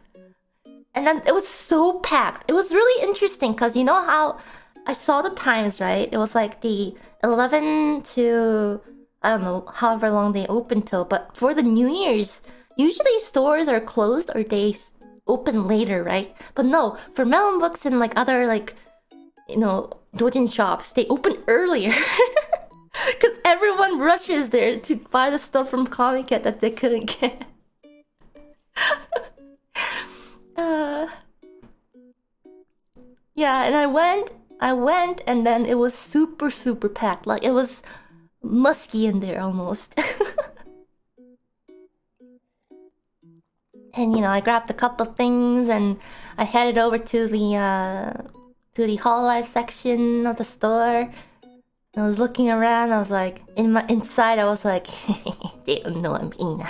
And then it was so packed. It was really interesting because you know how I saw the times, right? It was like the 11 to, I don't know, however long they open till. But for the New Year's, usually stores are closed or they open later, right? But no, for Melon Books and like other like, you know, doujin shops, they open earlier. Because everyone rushes there to buy the stuff from Comic Con that they couldn't get. Yeah, and I went, and then it was super packed. Like, it was musky in there almost. And, you know, I grabbed a couple things and I headed over to the hololive section of the store. I was looking around, I was like, inside I was like, they don't know I'm Ina.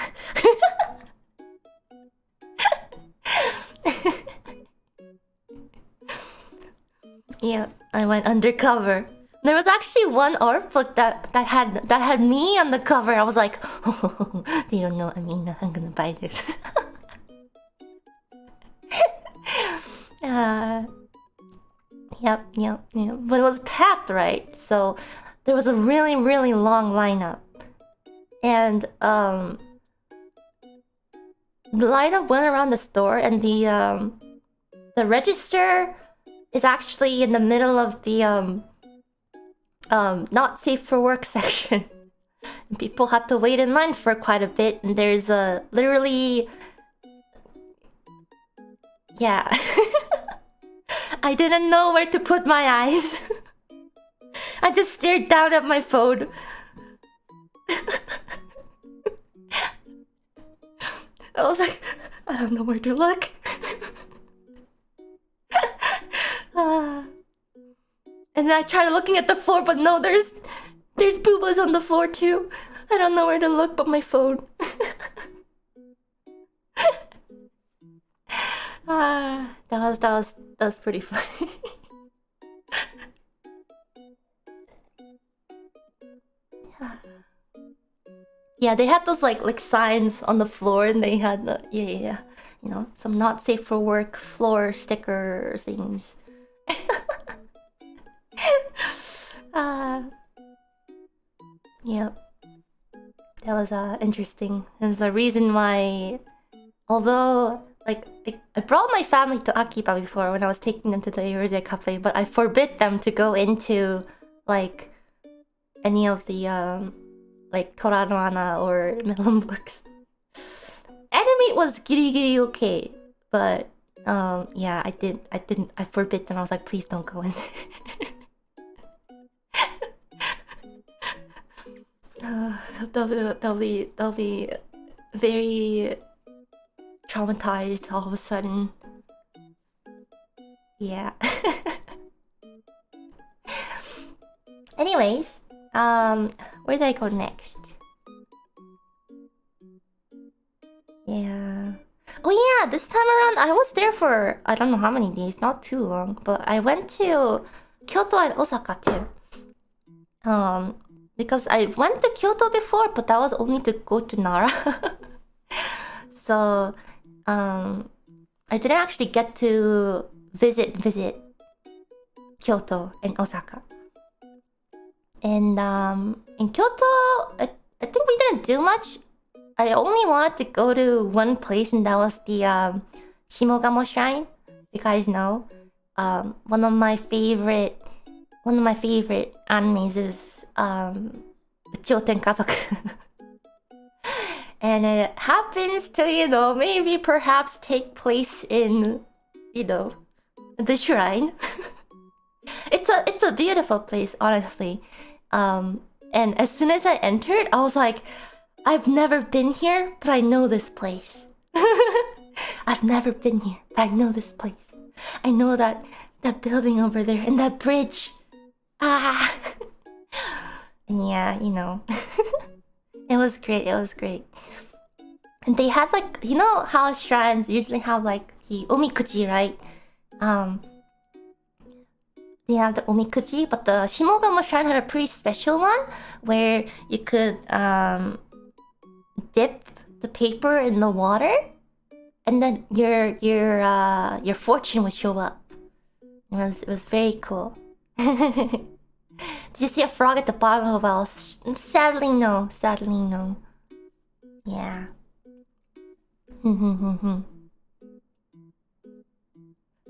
Yeah, I went undercover. There was actually one art book that had me on the cover. I was like, oh, they don't know I'm Ina. I'm gonna buy this. Yep. But it was packed, right? So there was a really long lineup, and the lineup went around the store, and the register is actually in the middle of the not safe for work section. And people had to wait in line for quite a bit, and there's literally, yeah. I didn't know where to put my eyes. I just stared down at my phone. I was like, I don't know where to look. And then I tried looking at the floor, but no, there's boobas on the floor too. I don't know where to look but my phone. That was pretty funny. Yeah, they had those like signs on the floor, and they had the yeah, you know, some not safe for work floor sticker things. Yeah, that was interesting. There's a reason why, although like I brought my family to Akiba before when I was taking them to the Eurasian Cafe, but I forbid them to go into like any of the like Toranoana or Melon Books. Animate was giri okay, but yeah, I forbid them. I was like, please don't go in there. They'll be very traumatized all of a sudden. Yeah. Anyways, where did I go next? Yeah. Oh yeah, this time around I was there for I don't know how many days, not too long, but I went to Kyoto and Osaka too. Because I went to Kyoto before, but that was only to go to Nara. So, I didn't actually get to visit Kyoto and Osaka. And in Kyoto, I think we didn't do much. I only wanted to go to one place, and that was the Shimogamo Shrine. You guys know, one of my favorite animes is Uchiho Tenkazoku. And it happens to, maybe perhaps take place in, the shrine. It's a beautiful place, honestly. And as soon as I entered, I was like, I've never been here, but I know this place. I've never been here, but I know this place. I know that building over there and that bridge. Ah. And yeah, it was great. And they had like, how shrines usually have like the omikuji, right? They have the omikuji, but the Shimogamo Shrine had a pretty special one where you could dip the paper in the water, and then your fortune would show up. It was very cool. Did you see a frog at the bottom of a well? Sadly, no. Yeah.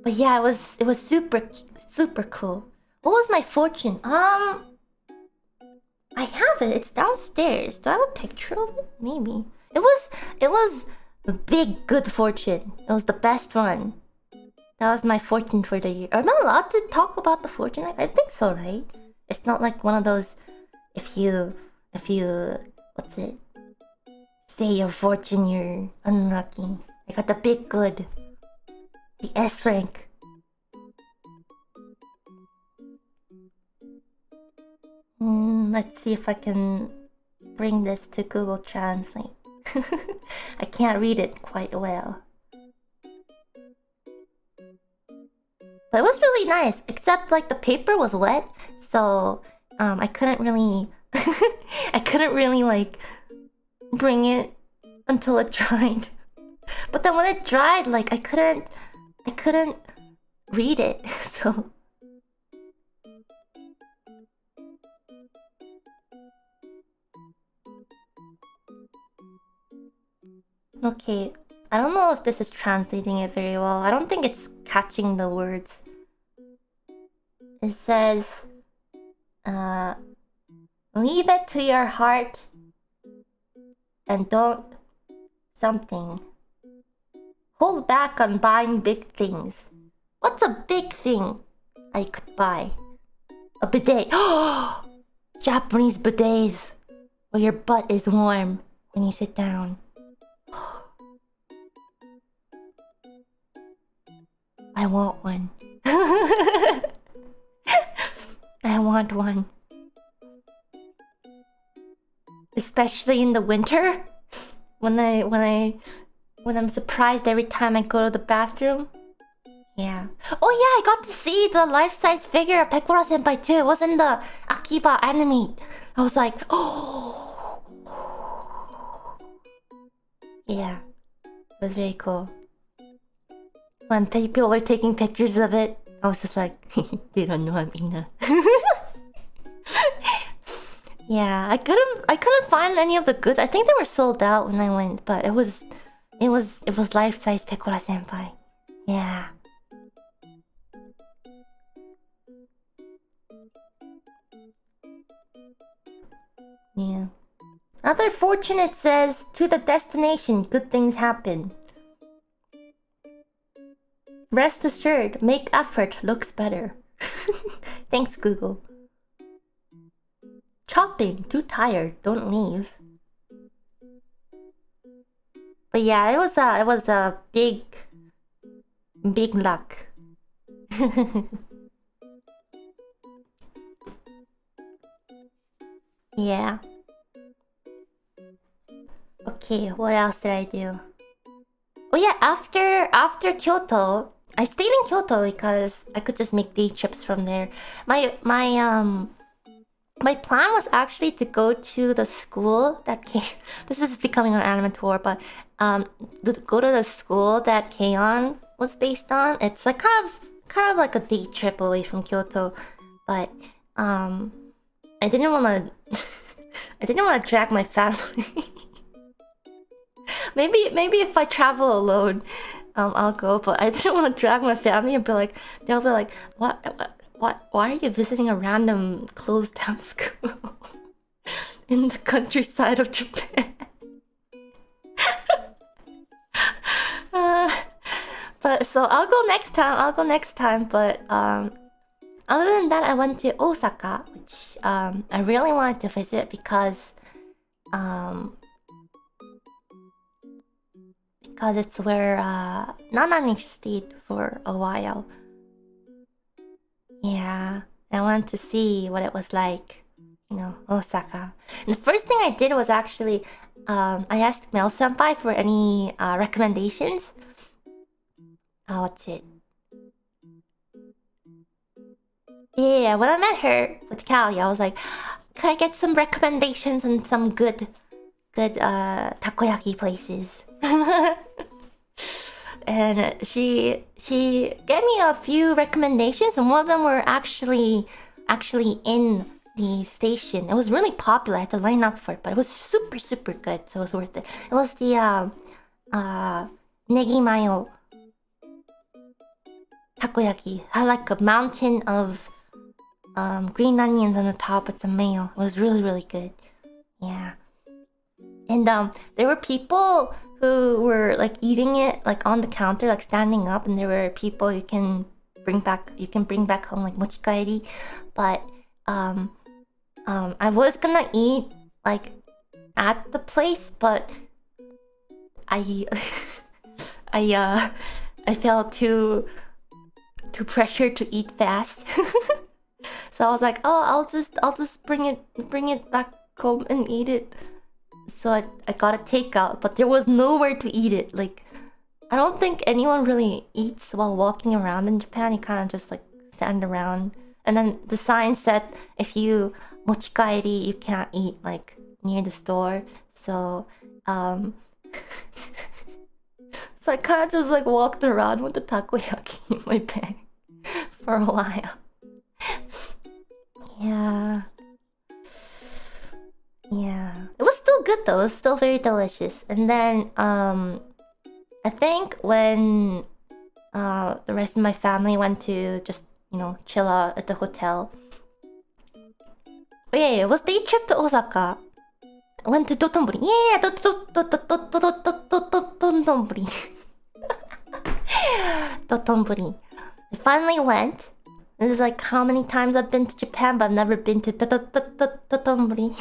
But yeah, it was super cool. What was my fortune? I have it. It's downstairs. Do I have a picture of it? Maybe. It was a big good fortune. It was the best one. That was my fortune for the year. Am I allowed to talk about the fortune? I think so, right? It's not like one of those if you what's it? Say your fortune, you're unlucky. I got the big good. The S rank. Let's see if I can bring this to Google Translate. I can't read it quite well. But it was really nice, except like the paper was wet, so I couldn't really like bring it until it dried. But then when it dried, like I couldn't read it. So okay, I don't know if this is translating it very well. I don't think it's catching the words. It says, leave it to your heart and don't something. Hold back on buying big things. What's a big thing I could buy? A bidet. Japanese bidets where your butt is warm when you sit down. I want one. I want one. Especially in the winter, when I'm surprised every time I go to the bathroom. Yeah. Oh yeah, I got to see the life-size figure of Pekora Senpai too. It was in the Akihabara anime. I was like, oh. Yeah. It was very cool. When people were taking pictures of it, I was just like, they don't know I'm Ina. Yeah, I couldn't find any of the goods. I think they were sold out when I went, but it was life-size Pekora Senpai. Yeah. Yeah. Other fortune, it says, to the destination, good things happen. Rest assured, make effort looks better. Thanks, Google. Chopping, too tired, don't leave. But yeah, it was a big luck. Yeah. Okay, what else did I do? Oh yeah, after Kyoto, I stayed in Kyoto because I could just make day trips from there. My plan was actually to go to the school that came. This is becoming an anime tour, but go to the school that K-On was based on. It's like kind of like a day trip away from Kyoto, but I didn't want to. I didn't want to drag my family. maybe if I travel alone, I'll go. But I didn't want to drag my family and be like, they'll be like, what? Why are you visiting a random closed down school in the countryside of Japan? But so I'll go next time. But other than that, I went to Osaka, which I really wanted to visit because it's where Nanani stayed for a while. Yeah, I wanted to see what it was like, Osaka. And the first thing I did was actually I asked Mel Senpai for any recommendations. What's it? Yeah, when I met her with Callie, I was like, could I get some recommendations on some good takoyaki places? And she gave me a few recommendations, and one of them were actually in the station. It was really popular. I had to line up for it, but it was super good, so it was worth it. It was the negi mayo takoyaki. It had like a mountain of green onions on the top with some mayo. It was really good. Yeah. And there were people who were like eating it like on the counter, like standing up, and there were people you can bring back home like mochikaeri. But I was gonna eat like at the place, but I I felt too pressured to eat fast. So I was like, oh, I'll just bring it back home and eat it. So I got a takeout, but there was nowhere to eat it. Like, I don't think anyone really eats while walking around in Japan. You kind of just like stand around. And then the sign said if you mochikaeri, you can't eat like near the store. So so I kind of just like walked around with the takoyaki in my bag for a while. Yeah. It was still good though. It was still very delicious. And then I think when the rest of my family went to just, chill out at the hotel. Oh yeah, it was day trip to Osaka. I went to Dotonbori. Yeah, Dotonbori. Dotonbori. I finally went. This is like how many times I've been to Japan, but I've never been to Dotonbori.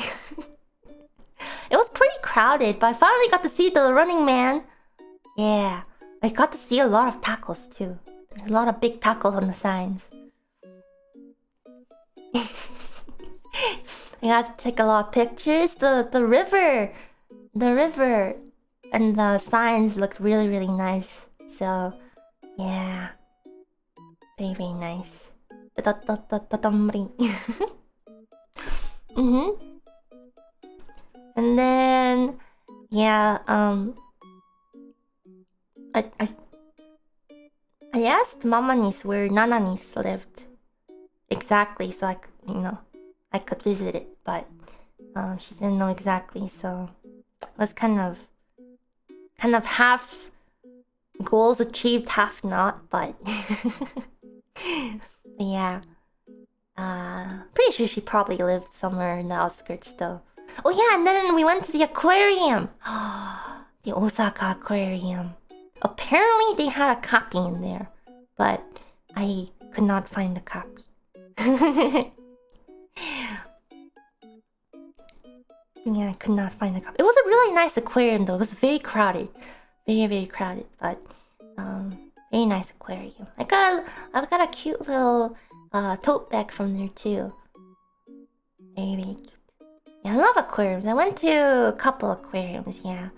It was pretty crowded, but I finally got to see the Running Man. Yeah, I got to see a lot of tacos too. There's a lot of big tacos on the signs. I got to take a lot of pictures. The river and the signs look really nice. So yeah, very nice. And then yeah, I asked Mama niece where Nana niece lived exactly, so I could visit it, but she didn't know exactly, so it was kind of half goals achieved, half not, but yeah. Pretty sure she probably lived somewhere in the outskirts though. Oh yeah, and then we went to the aquarium. The Osaka aquarium. Apparently they had a copy in there, but I could not find the copy. Yeah, I could not find the copy. It was a really nice aquarium though. It was very crowded. Very crowded, but very nice aquarium. I've got a cute little tote bag from there too. Very cute. Yeah, I love aquariums. I went to a couple aquariums, yeah.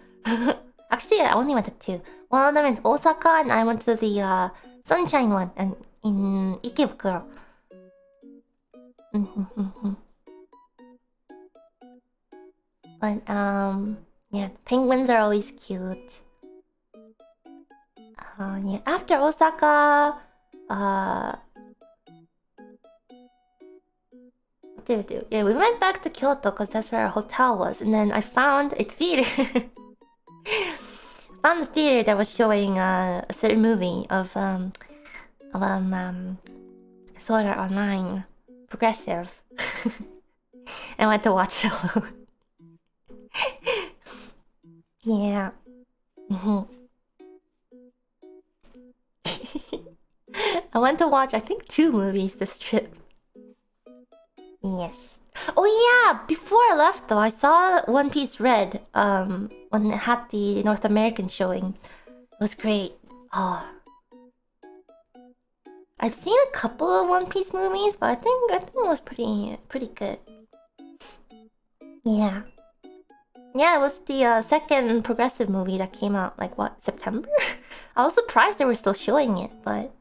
Actually, I only went to two. One of them in Osaka, and I went to the Sunshine one and in Ikebukuro. But yeah, penguins are always cute. Yeah, after Osaka, what did we do? Yeah, we went back to Kyoto because that's where our hotel was, and then I found a theater. Found a theater that was showing a certain movie of Sword Art Online, progressive. I went to watch it alone. Yeah. I went to watch, I think, 2 movies this trip. Yes. Oh yeah! Before I left though, I saw One Piece Red when it had the North American showing. It was great. Oh. I've seen a couple of One Piece movies, but I think it was pretty good. Yeah. Yeah, it was the second progressive movie that came out, like, what, September? I was surprised they were still showing it, but...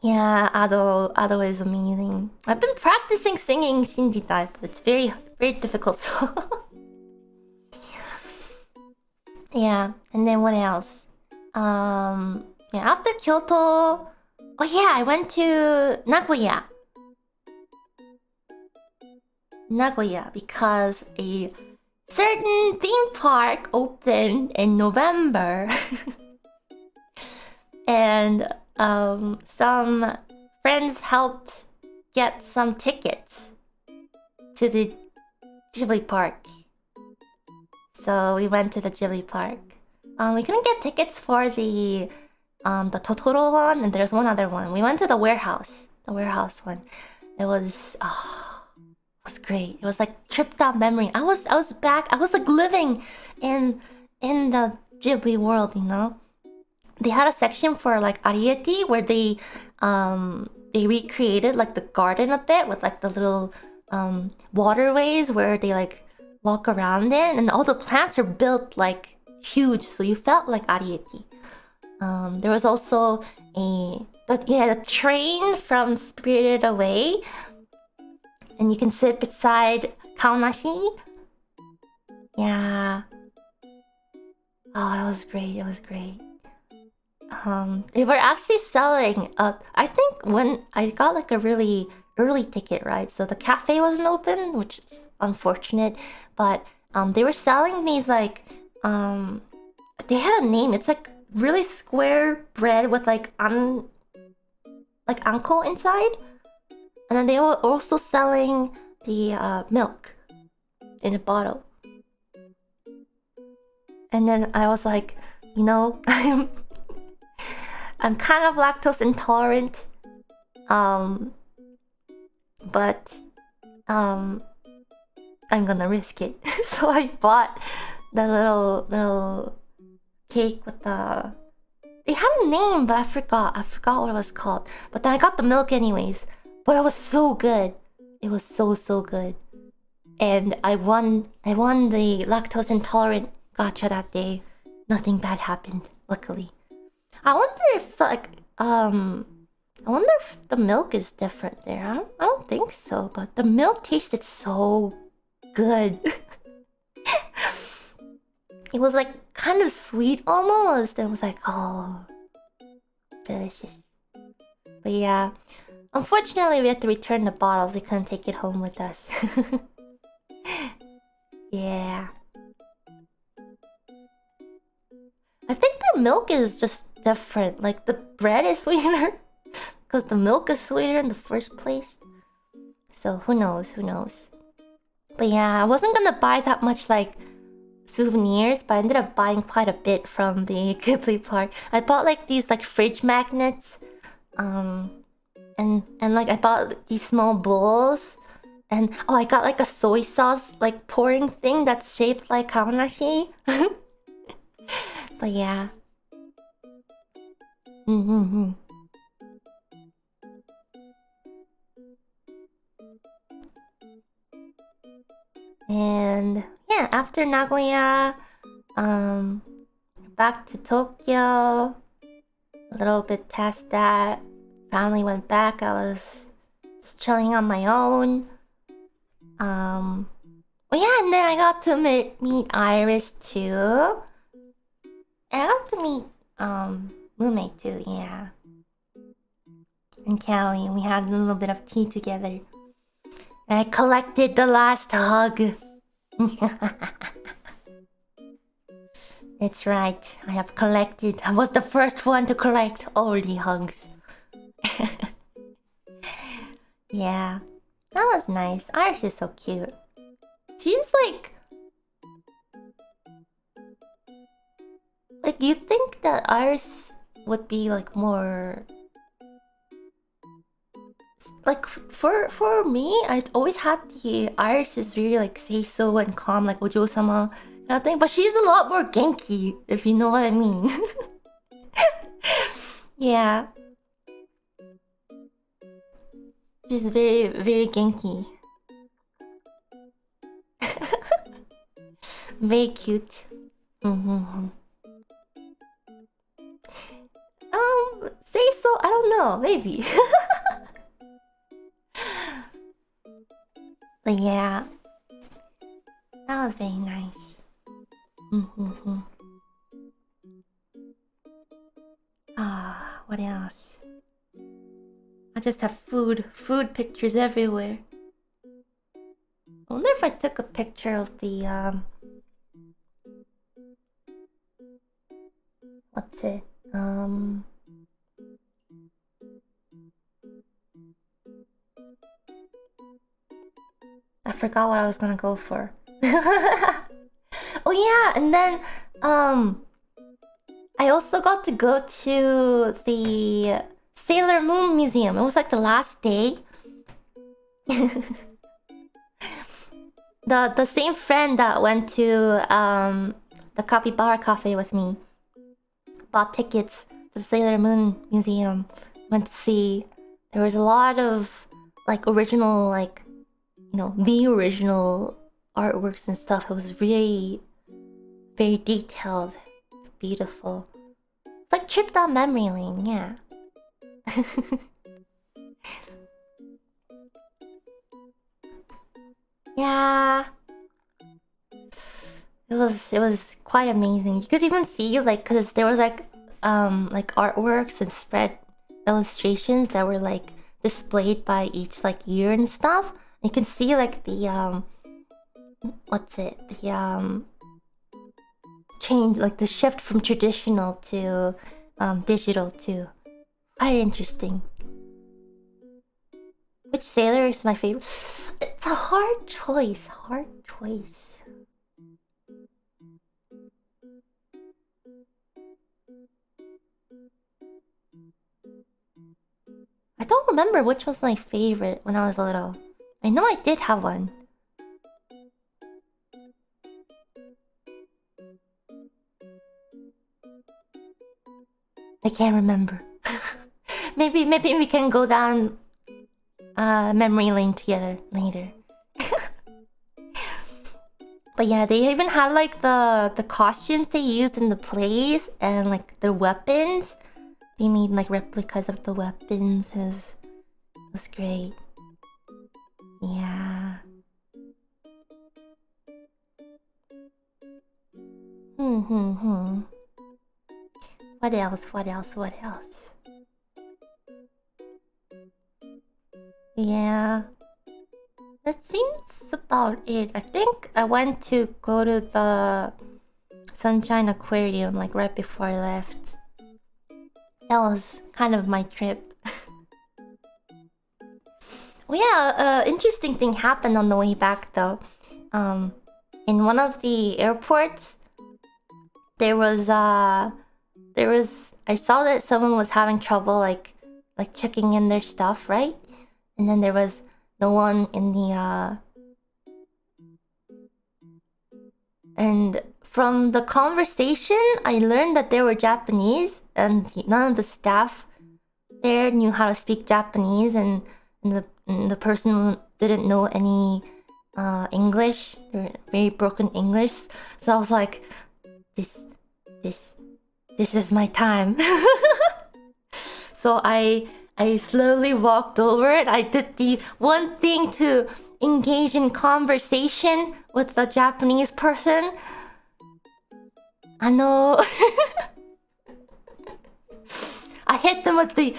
Yeah, Ado is amazing. I've been practicing singing Shinji Dai, but it's very difficult, so... Yeah, and then what else? Yeah, after Kyoto... Oh yeah, I went to Nagoya. Because a certain theme park opened in November. And some friends helped get some tickets to the Ghibli park. So we went to the Ghibli park. We couldn't get tickets for the Totoro one, and there's one other one. We went to the warehouse one. It was great. It was like trip down memory. I was back. I was like living in the Ghibli world, you know. They had a section for like Ariete where they recreated like the garden a bit with like the little waterways where they like walk around in, and all the plants are built like huge, so you felt like Ariete. There was also the train from Spirited Away, and you can sit beside Kaonashi. Yeah. Oh, it was great. They were actually selling I think when I got like a really early ticket, right? So the cafe wasn't open, which is unfortunate, but they were selling these like they had a name. It's like really square bread with like anko inside. And then they were also selling the milk in a bottle. And then I was like, you know, I'm kind of lactose intolerant. But I'm gonna risk it. So I bought the little cake with the... It had a name, but I forgot what it was called. But then I got the milk anyways. But it was so good. It was so good. And I won the lactose intolerant gacha that day. Nothing bad happened, luckily. I wonder if the milk is different there. I don't think so, but the milk tasted so good. It was like kind of sweet almost. It was like, oh, delicious. But yeah, unfortunately we had to return the bottles. We couldn't take it home with us. Yeah. I think their milk is just different. Like the bread is sweeter because the milk is sweeter in the first place. So who knows? But yeah, I wasn't gonna buy that much like souvenirs, but I ended up buying quite a bit from the Ghibli park. I bought like these like fridge magnets, and like I bought these small bowls, and oh, I got like a soy sauce like pouring thing that's shaped like kaonashi. But yeah. And yeah, after Nagoya, back to Tokyo. A little bit past that, family went back. I was just chilling on my own. Well, yeah, and then I got to meet Iris too. And I got to meet Mume too, yeah. And Callie, and we had a little bit of tea together. And I collected the last hug. It's right, I have collected. I was the first one to collect all the hugs. Yeah, that was nice. Iris is so cute. She's like you'd think that Iris would be like more like for me, I always had the Iris is really like say so and calm like Ojo-sama kind of thing, but she's a lot more genki, if you know what I mean. Yeah. She's very, very genki. Very cute. Say so, I don't know, maybe. But yeah, that was very nice. What else? I just have food pictures everywhere. I wonder if I took a picture of the what's it? I forgot what I was gonna go for. Oh yeah, and then I also got to go to the Sailor Moon Museum. It was like the last day. The same friend that went to the Capybara cafe with me bought tickets to the Sailor Moon Museum. Went to see. There was a lot of like original, like, you know, the original artworks and stuff. It was very, very detailed, beautiful. It's like trip down memory lane, yeah. Yeah. It was quite amazing. You could even see like, cause there was like artworks and spread illustrations that were like displayed by each like year and stuff. You can see like the what's it? The change, like the shift from traditional to digital too. Quite interesting. Which sailor is my favorite? It's a hard choice. I don't remember which was my favorite when I was little. I know I did have one. I can't remember. Maybe we can go down memory lane together later. But yeah, they even had like the costumes they used in the plays and like their weapons. They made like replicas of the weapons. It was great. Yeah. What else? Yeah. That seems about it. I think I went to go to the Sunshine Aquarium like right before I left. That was kind of my trip. Well, yeah, interesting thing happened on the way back though. In one of the airports, there was I saw that someone was having trouble like checking in their stuff, right? And then there was no one in the and from the conversation, I learned that they were Japanese, and none of the staff there knew how to speak Japanese, and the person didn't know any English. They're very broken English. So I was like, this is my time. So I slowly walked over it. I did the one thing to engage in conversation with the Japanese person. I hit them with the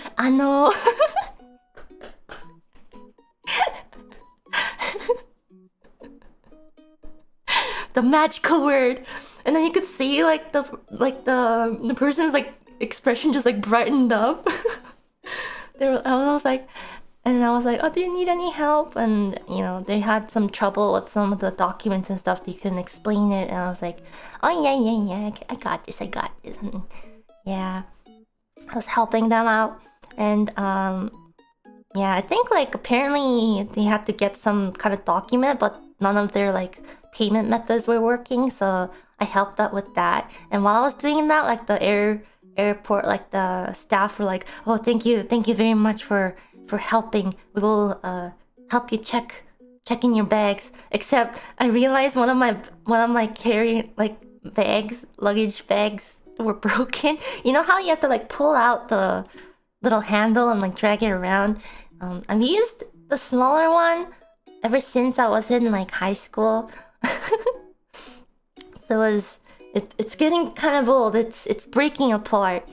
the magical word, and then you could see like the person's like expression just like brightened up. I was like, oh, do you need any help? And you know, they had some trouble with some of the documents and stuff. They couldn't explain it, and I was like, oh yeah, I got this. And yeah, I was helping them out, and yeah, I think like apparently they had to get some kind of document, but none of their like payment methods were working, so I helped out with that. And while I was doing that, like the airport, like the staff were like, oh, thank you very much for helping. We will help you check in your bags. Except I realized one of my carry like luggage bags were broken. You know how you have to like pull out the little handle and like drag it around? I've used the smaller one ever since I was in like high school. So it's getting kind of old. It's breaking apart.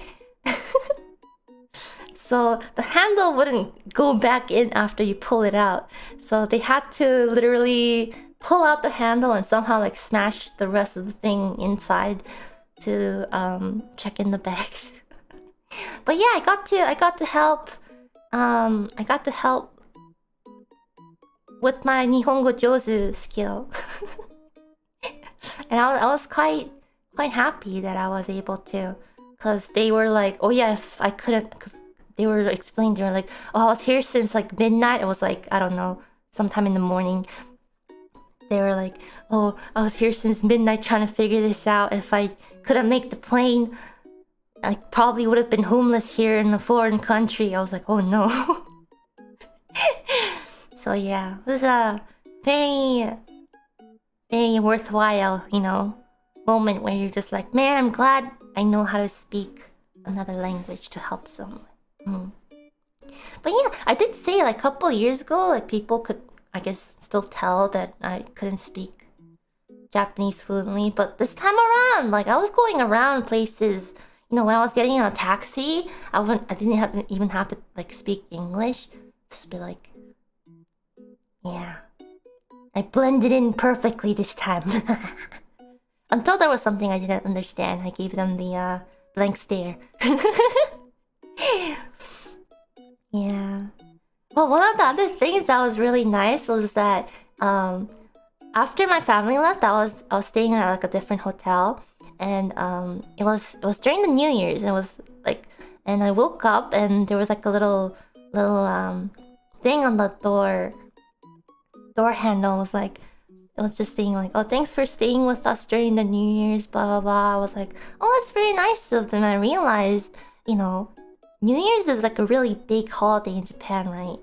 So the handle wouldn't go back in after you pull it out. So they had to literally pull out the handle and somehow like smash the rest of the thing inside to check in the bags. But yeah, I got to help. I got to help with my Nihongo Jozu skill. And I was quite happy that I was able to, because they were like, oh yeah, if I couldn't, because they were explaining, they were like, oh, I was here since like midnight. It was like, I don't know, sometime in the morning. They were like, oh, I was here since midnight trying to figure this out. If I couldn't make the plane, I probably would have been homeless here in a foreign country. I was like, oh no. So yeah, it was a very worthwhile, you know, moment where you're just like, man, I'm glad I know how to speak another language to help someone. But yeah, I did say like a couple years ago, like people could, I guess, still tell that I couldn't speak Japanese fluently. But this time around, like I was going around places, you know, when I was getting in a taxi, I didn't even have to like speak English. Just be like, yeah, I blended in perfectly this time. Until there was something I didn't understand, I gave them the blank stare. Yeah. Well, one of the other things that was really nice was that after my family left, I was staying at like a different hotel, and it was during the New Year's. It was like, and I woke up and there was like a little thing on the door handle. Was like, it was just saying like, oh, thanks for staying with us during the New Year's, blah blah blah. I was like, oh, that's very nice of them. I realized, you know, New Year's is like a really big holiday in Japan, right?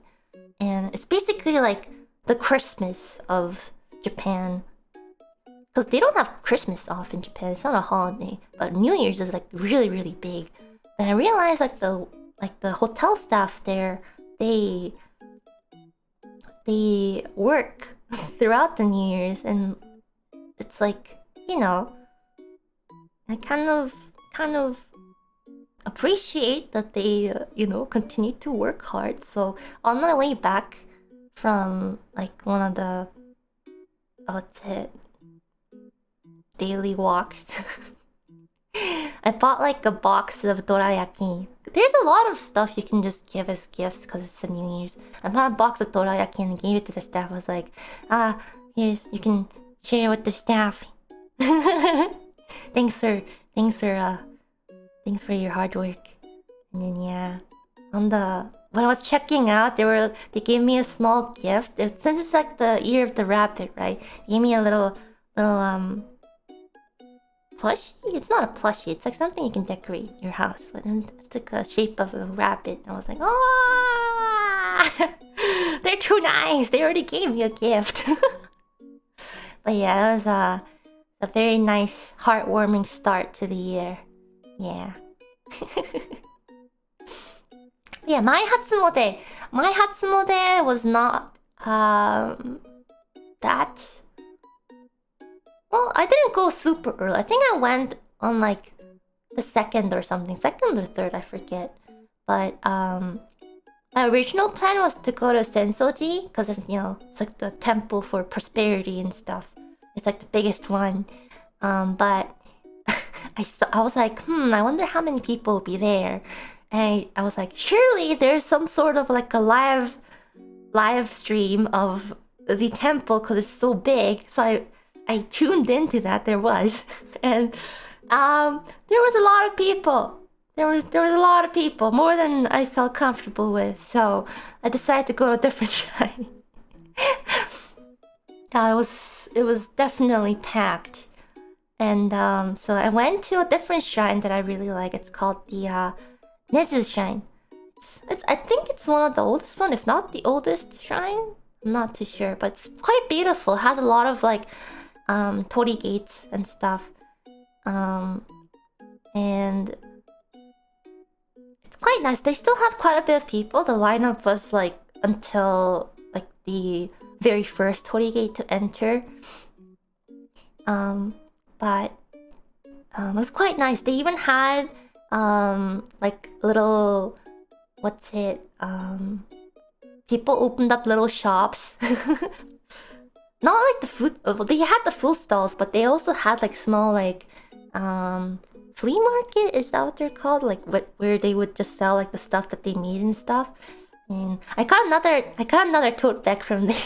And it's basically like the Christmas of Japan. Because they don't have Christmas off in Japan. It's not a holiday. But New Year's is like really, really big. And I realized like the hotel staff there, they work throughout the New Year's, and it's like, you know, I kind of appreciate that they you know, continue to work hard. So on my way back from like one of the daily walks, I bought like a box of dorayaki. There's a lot of stuff you can just give as gifts because it's the New Year's. I bought a box of dorayaki and I gave it to the staff. I was like, here's, you can share with the staff. Thanks for your hard work. And then yeah, when I was checking out, they gave me a small gift. Since it's like the year of the rabbit, right? They gave me a little plushie? It's not a plushie. It's like something you can decorate your house with. And it's like a shape of a rabbit. And I was like, oh, they're too nice. They already gave me a gift. But yeah, it was a very nice, heartwarming start to the year. Yeah. Yeah, my Hatsumode was not that. Well, I didn't go super early. I think I went on like the second or something, second or third, I forget. But my original plan was to go to Sensoji because it's it's like the temple for prosperity and stuff. It's like the biggest one. But I was like, I wonder how many people will be there. And I was like, surely there's some sort of like a live stream of the temple because it's so big. So I tuned into that. There was, and there was a lot of people. There was a lot of people, more than I felt comfortable with. So I decided to go to a different shrine. It was definitely packed, and so I went to a different shrine that I really like. It's called the Nezu Shrine. I think it's one of the oldest one, if not the oldest shrine. I'm not too sure, but it's quite beautiful. It has a lot of like torii gates and stuff, and it's quite nice. They still have quite a bit of people. The lineup was like until like the very first torii gate to enter. But it was quite nice. They even had like little, what's it? People opened up little shops. Not like the food. They had the food stalls, but they also had like small like flea market. Is that what they're called? Like where they would just sell like the stuff that they made and stuff. And I got another tote bag from there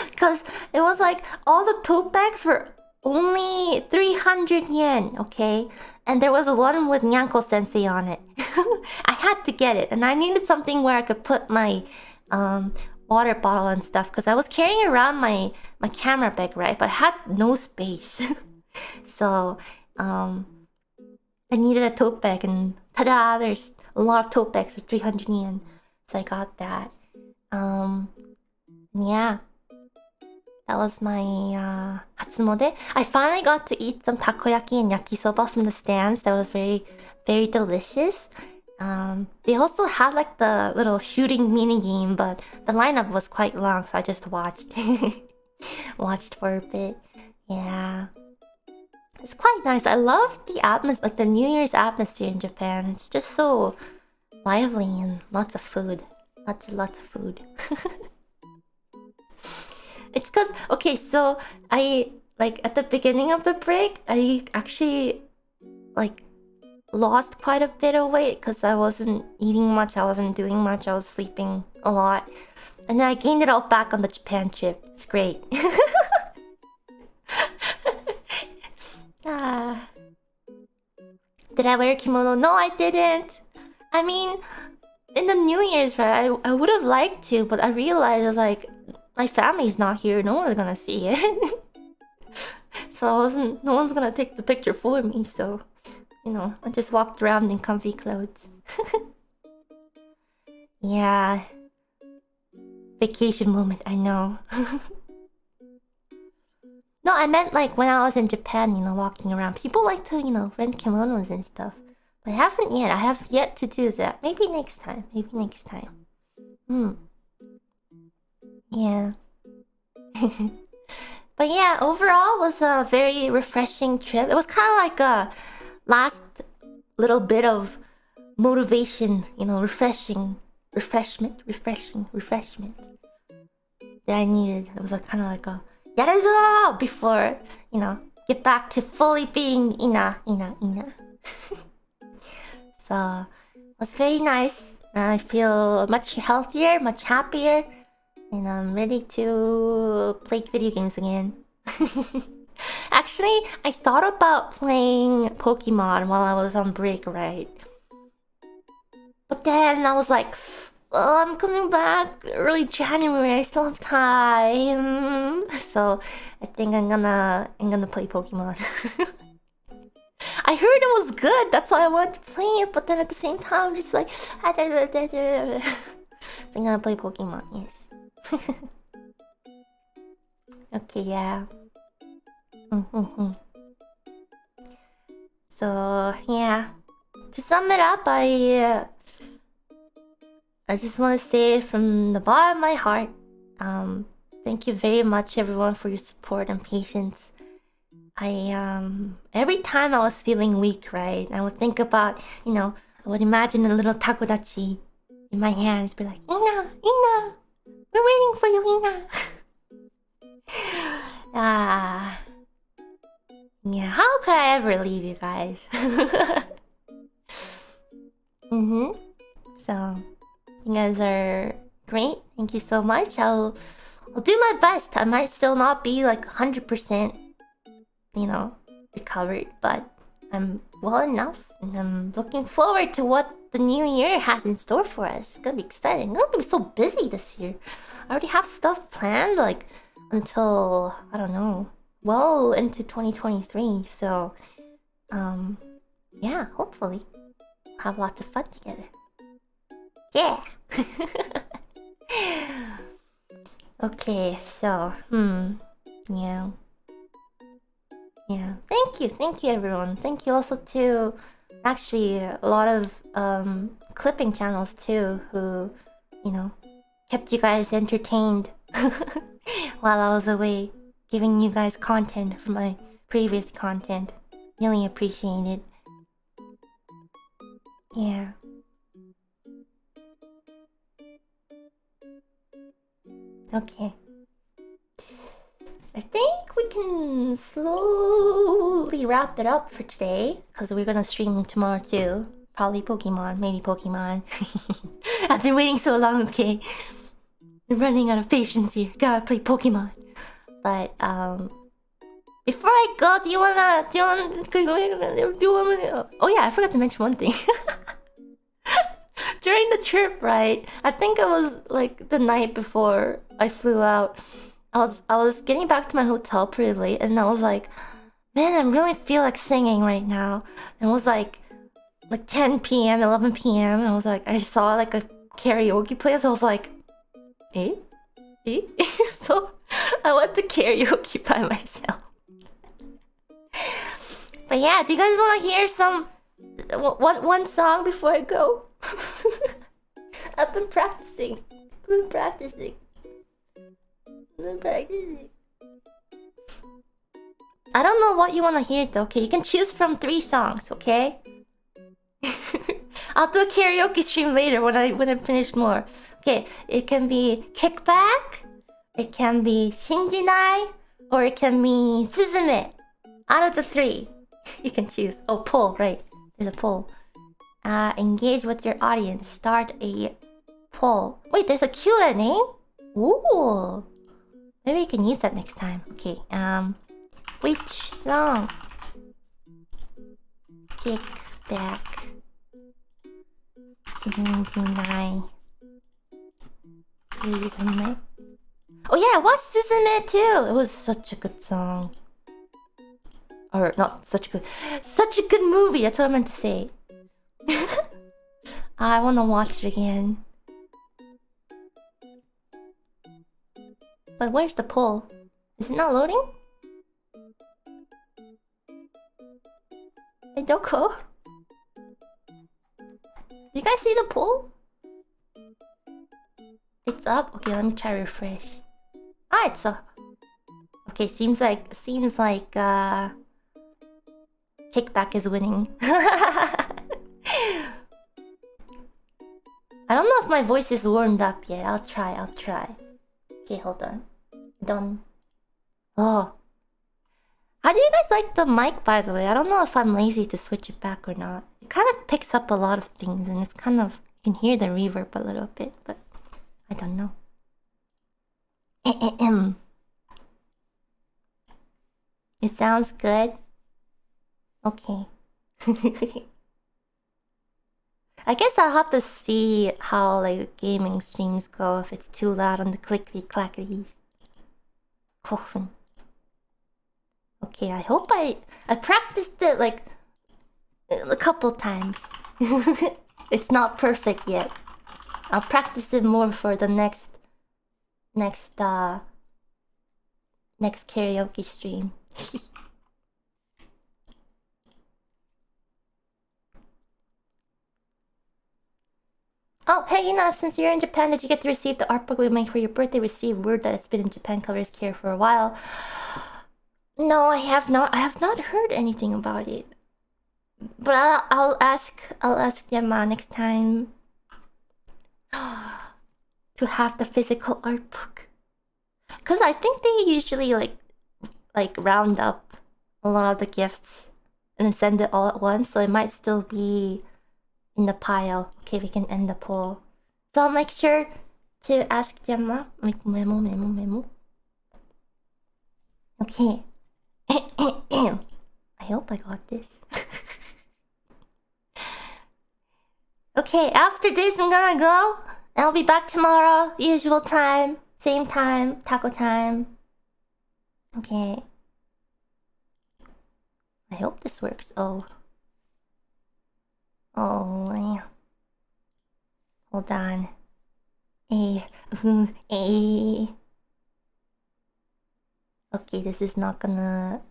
because it was like all the tote bags were only 300 yen, okay? And there was one with Nyanko Sensei on it. I had to get it, and I needed something where I could put my water bottle and stuff because I was carrying around my camera bag, right? But I had no space. So I needed a tote bag, and ta-da! There's a lot of tote bags for 300 yen. So I got that. Yeah. That was my Hatsumode. I finally got to eat some takoyaki and yakisoba from the stands. That was very, very delicious. They also had like the little shooting mini game, but the lineup was quite long, so I just watched. Watched for a bit. Yeah. It's quite nice. I love the atmosphere, like the New Year's atmosphere in Japan. It's just so lively and lots of food. Lots of food. It's cause, okay, so I, like, at the beginning of the break, I actually, like, lost quite a bit of weight because I wasn't eating much, I wasn't doing much, I was sleeping a lot. And then I gained it all back on the Japan trip. It's great. Did I wear a kimono? No, I didn't. I mean, in the New Year's, right, I would have liked to, but I realized, I was like, my family's not here, no one's gonna see it. So no one's gonna take the picture for me, so, I just walked around in comfy clothes. Yeah. Vacation moment, I know. No, I meant like when I was in Japan, walking around. People like to, rent kimonos and stuff. But I haven't yet. I have yet to do that. Maybe next time. Yeah. But yeah, overall it was a very refreshing trip. It was kind of like a last little bit of motivation, refreshment that I needed. It was kind of like a yarezo before, get back to fully being ina. So it was very nice. I feel much healthier, much happier. And I'm ready to play video games again. Actually, I thought about playing Pokemon while I was on break, right? But then I was like, oh, I'm coming back early January. I still have time. So I think I'm gonna play Pokemon. I heard it was good. That's why I wanted to play it. But then at the same time, I'm just like, so I'm gonna play Pokemon. Yes. Okay, yeah. So, yeah. To sum it up, I just want to say from the bottom of my heart, thank you very much, everyone, for your support and patience. Every time I was feeling weak, right, I would think about, I would imagine a little takodachi in my hands, be like, Ina, Ina, we're waiting for you, Ina. Yeah, how could I ever leave you guys? So, you guys are great. Thank you so much. I'll do my best. I might still not be like 100%, recovered, but I'm well enough, and I'm looking forward to what the new year has in store for us. It's gonna be exciting. I'm gonna be so busy this year. I already have stuff planned, like, until, I don't know, well into 2023. So, yeah, hopefully we'll have lots of fun together. Yeah! Okay, so, yeah. Yeah, thank you everyone. Thank you also to actually a lot of clipping channels too who, kept you guys entertained while I was away, giving you guys content from my previous content. Really appreciate it. Yeah. Okay. I think we can slowly wrap it up for today, because we're gonna stream tomorrow too. Probably Pokemon, maybe Pokemon. I've been waiting so long, okay? I'm running out of patience here. Gotta play Pokemon. But, before I go, do you wanna... Oh yeah, I forgot to mention one thing. During the trip, right? I think it was like the night before I flew out. I was getting back to my hotel pretty late, and I was like, man, I really feel like singing right now. And it was like 10 p.m., 11 p.m. And I was like, I saw like a karaoke place. I was like, eh? So I went to karaoke by myself. But yeah, do you guys want to hear some one song before I go? I've been practicing. I don't know what you want to hear though. Okay, you can choose from 3 songs. Okay. I'll do a karaoke stream later when I finish more. Okay, it can be Kickback, it can be Shinjinai, or it can be Suzume. Out of the 3, you can choose. Oh, poll, right? There's a poll. Engage with your audience. Start a poll. Wait, there's a Q&A? Ooh. Maybe you can use that next time. Okay, which song? Kickback. Shinjinai. Suzume. Oh yeah, I watched Suzume too! It was such a good song. Or not such a good movie, that's what I meant to say. I wanna watch it again. But where's the poll? Is it not loading? Hey, Doko? Do you guys see the poll? It's up? Okay, let me try refresh. Ah, it's up. Okay, seems like Kickback is winning. I don't know if my voice is warmed up yet. I'll try. Okay, hold on. Done. Oh. How do you guys like the mic, by the way? I don't know if I'm lazy to switch it back or not. It kind of picks up a lot of things, and it's kind of... You can hear the reverb a little bit, but... I don't know. It sounds good. Okay. I guess I'll have to see how like gaming streams go if it's too loud on the clickety clackety. Coffin. Okay, I hope I practiced it like a couple times. It's not perfect yet. I'll practice it more for the next Next karaoke stream. Oh, hey, since you're in Japan, did you get to receive the art book we made for your birthday? Received word that it's been in Japan Colors Care for a while. No, I have not. I have not heard anything about it. But I'll ask Yama next time to have the physical art book. Cause I think they usually like round up a lot of the gifts and then send it all at once, so it might still be in the pile. Okay, we can end the poll. So I'll make sure to ask Yama. Memo. Okay. I hope I got this. Okay, after this I'm gonna go. I'll be back tomorrow, usual time, same time, taco time. Okay. I hope this works. Oh, yeah. Hold on. Okay, this is not gonna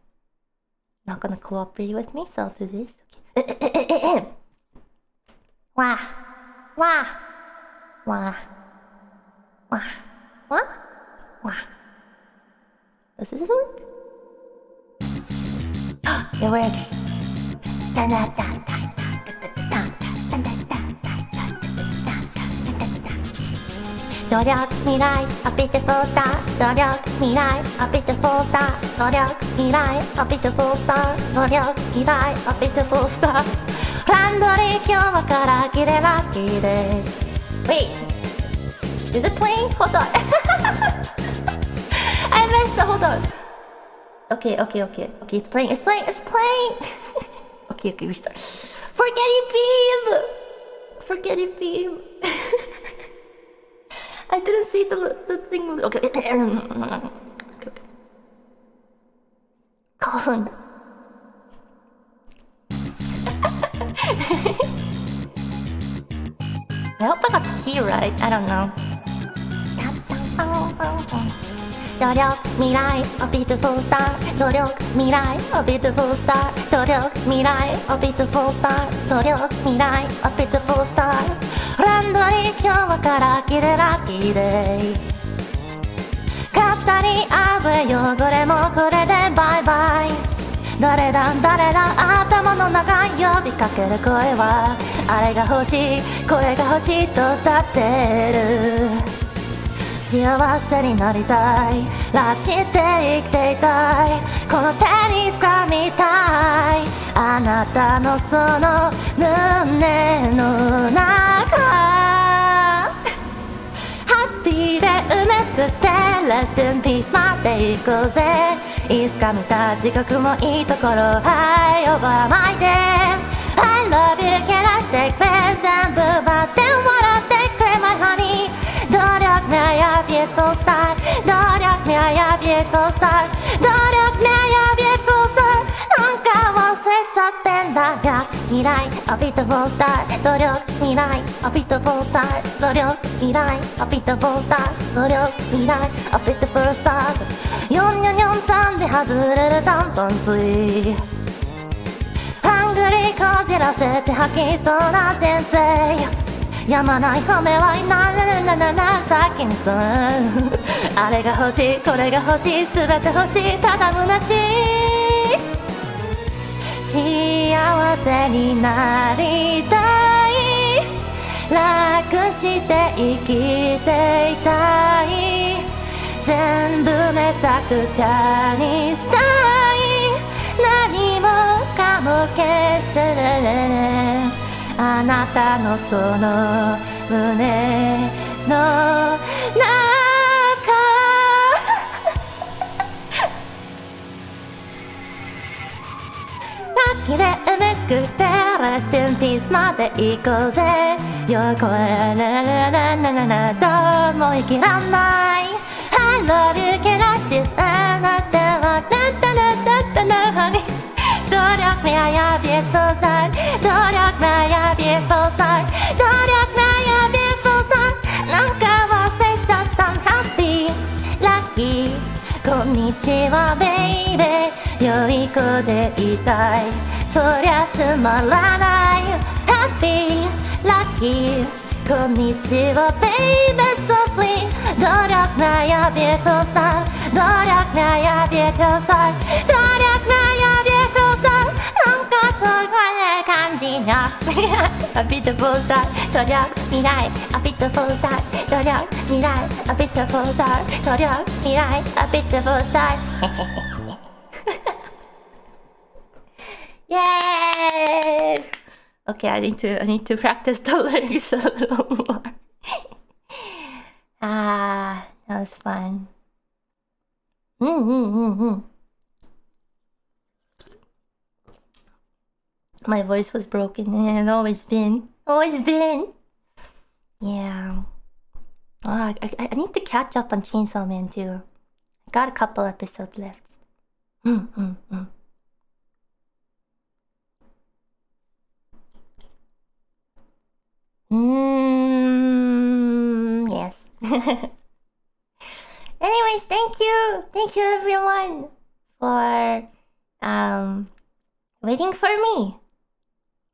cooperate with me, so I'll do this. Okay. Wah. Does this work? It works.努力未来 a beautiful star 努力未来 a beautiful star 努力未来 a beautiful star 努力未来 a beautiful star ランドリー今日からキレラッキーで Wait, is it playing? Hold on. I missed the hold on. Okay, it's playing. Okay, restart. Forget beam. I didn't see the thing. Okay. Colin. I hope I got the key right. I don't know. 努力未来 a beautiful star 努力未来 a beautiful star 努力未来 a beautiful star 努力未来 a beautiful star ランドリー今日からキレラッキーデイ語りあぶれ汚れもこれでバイバイ誰だ頭の中呼びかける声はあれが欲しいこれが欲しいと歌ってる幸せになりたい楽して生きていたいこの手に掴みたいあなたのその胸の中ハッピーで埋め尽くして Rest in peace まで行こうぜいつか見た時刻もいいところはい呼ばないで I love you 蹴らしてくれ全部奪って笑ってくれ my honey 努力ねや beautiful star 努力ねや beautiful star 努力ねや beautiful star なんか忘れちゃってんだが未来 a beautiful star 努力未来 a beautiful star 努力未来 a beautiful star 努力未来 a beautiful star 4443で外れる炭酸水ハングリーこじらせて吐きそうな人生やまない雨はいな先にそあれが欲しいこれが欲しい全て欲しいただ虚しい幸せになりたい楽して生きていたい全部めちゃくちゃにしたい何もかも消してあなたのその胸の中ラッキーで埋め尽くして Rest in peace まで行こうぜ横へどうも生きらんない I love you けらしてあなたはhoney努力ねや beautiful star 努力ねや beautiful star 努力ねや beautiful star なんか忘れちゃった happy lucky こんにちはベイベー良い子でいたいそりゃつまらないハッピーラッキーこんにちはベイベー so sweet 努力なやbeautiful star 努力なやbeautiful star 努力なやbeautiful star なんかそういう感じなA beautiful star 努力未来 A beautiful star 努力未来 A beautiful star 努力未来 A beautiful star Yay! Okay, I need to practice the lyrics a little more. That was fun. My voice was broken and always been. Yeah. Oh, I need to catch up on Chainsaw Man too. I got a couple episodes left. Yes. Anyways, thank you everyone for waiting for me.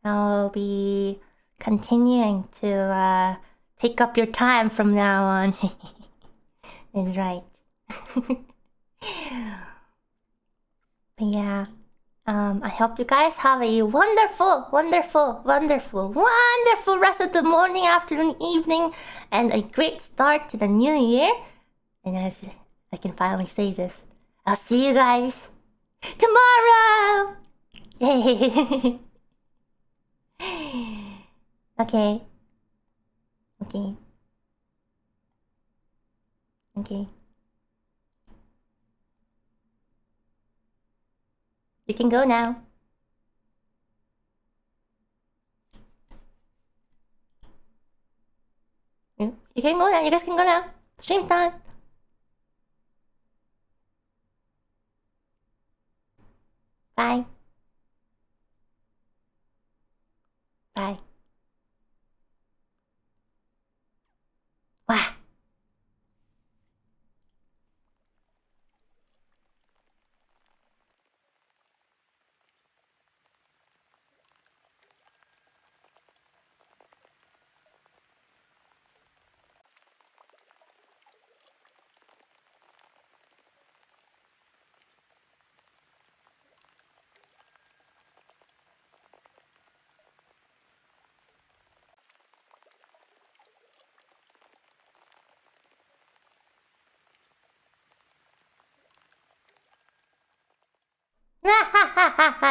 I'll be continuing to take up your time from now on. That's right. But yeah. I hope you guys have a wonderful rest of the morning, afternoon, evening, and a great start to the new year. And as I can finally say this, I'll see you guys tomorrow! Yay! Okay. You can go now. You can go now. You guys can go now. Stream's done. Bye. Bye. Wow.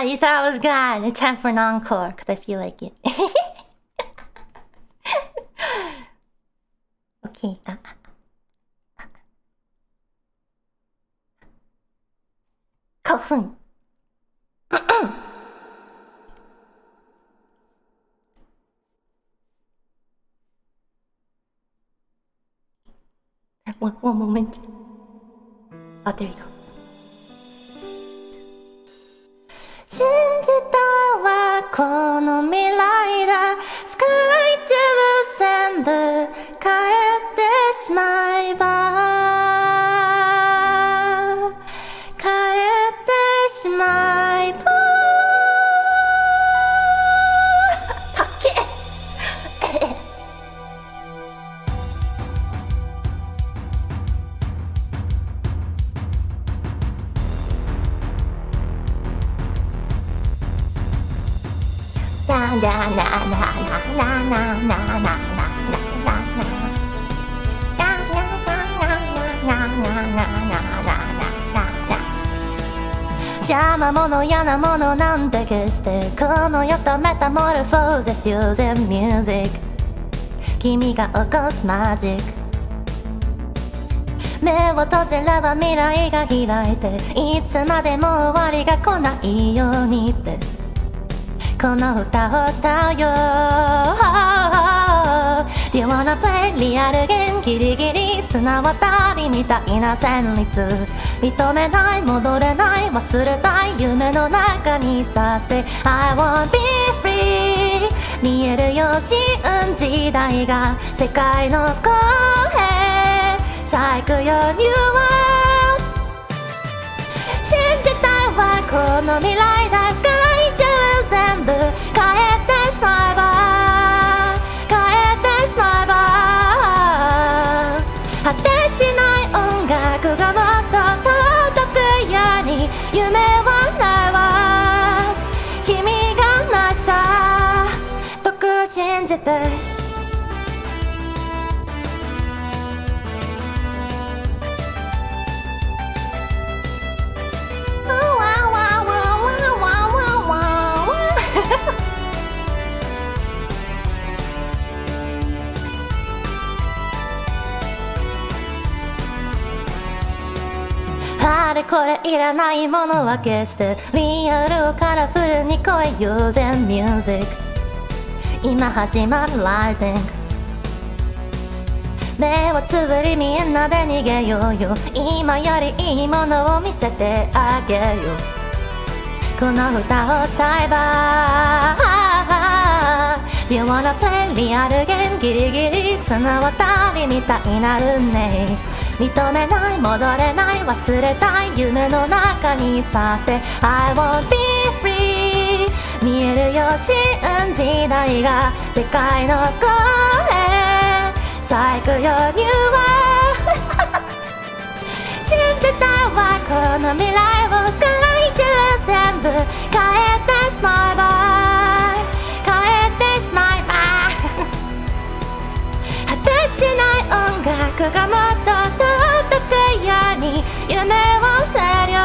You thought I was gone. It's time for an encore, because I feel like it. Okay. Coffin. One moment. Oh, there you go. 信じたはこの未来だスカイ中全部変えてしまえば変えてしまえばたっけ邪魔者嫌なものなんて消してこの世とメタモルフォーゼ修繕ミュージック君が起こすマジック目を閉じれば未来が開いていつまでも終わりが来ないようにってこの歌を歌うよ Do you wanna play リアルゲームギリギリ綱渡りみたいな旋律認めない戻れない忘れたい夢の中にさせ I wanna be free 見えるよ幸運時代が世界の声咲くよ New World の未来だから全部変えてしまえば果てしない音楽がもっと届くように夢はないわ君が成した僕を信じてあれこれいらないものは消してリアルをカラフルに声優然ミュージック今始まるライジング目をつぶりみんなで逃げようよ今よりいいものを見せてあげようこの歌を歌えば You wanna play リアルゲームギリギリ綱渡りみたいになるね認めない戻れない忘れたい夢の中にさせ I won't be free 見えるよ信じないが世界の声咲くよ New World 信じたわこの未来を変えて全部変えてしまえば果てしない音楽がもっと届くように夢をせりゃ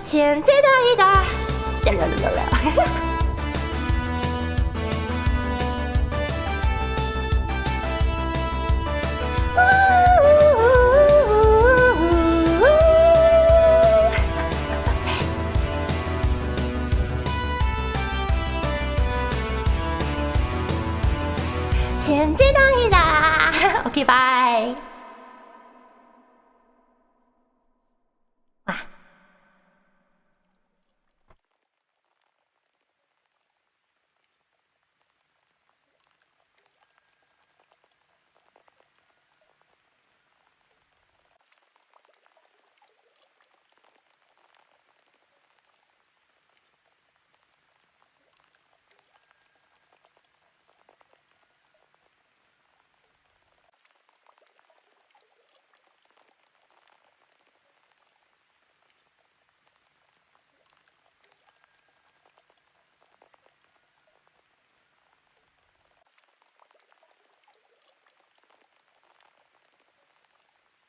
信じたいだ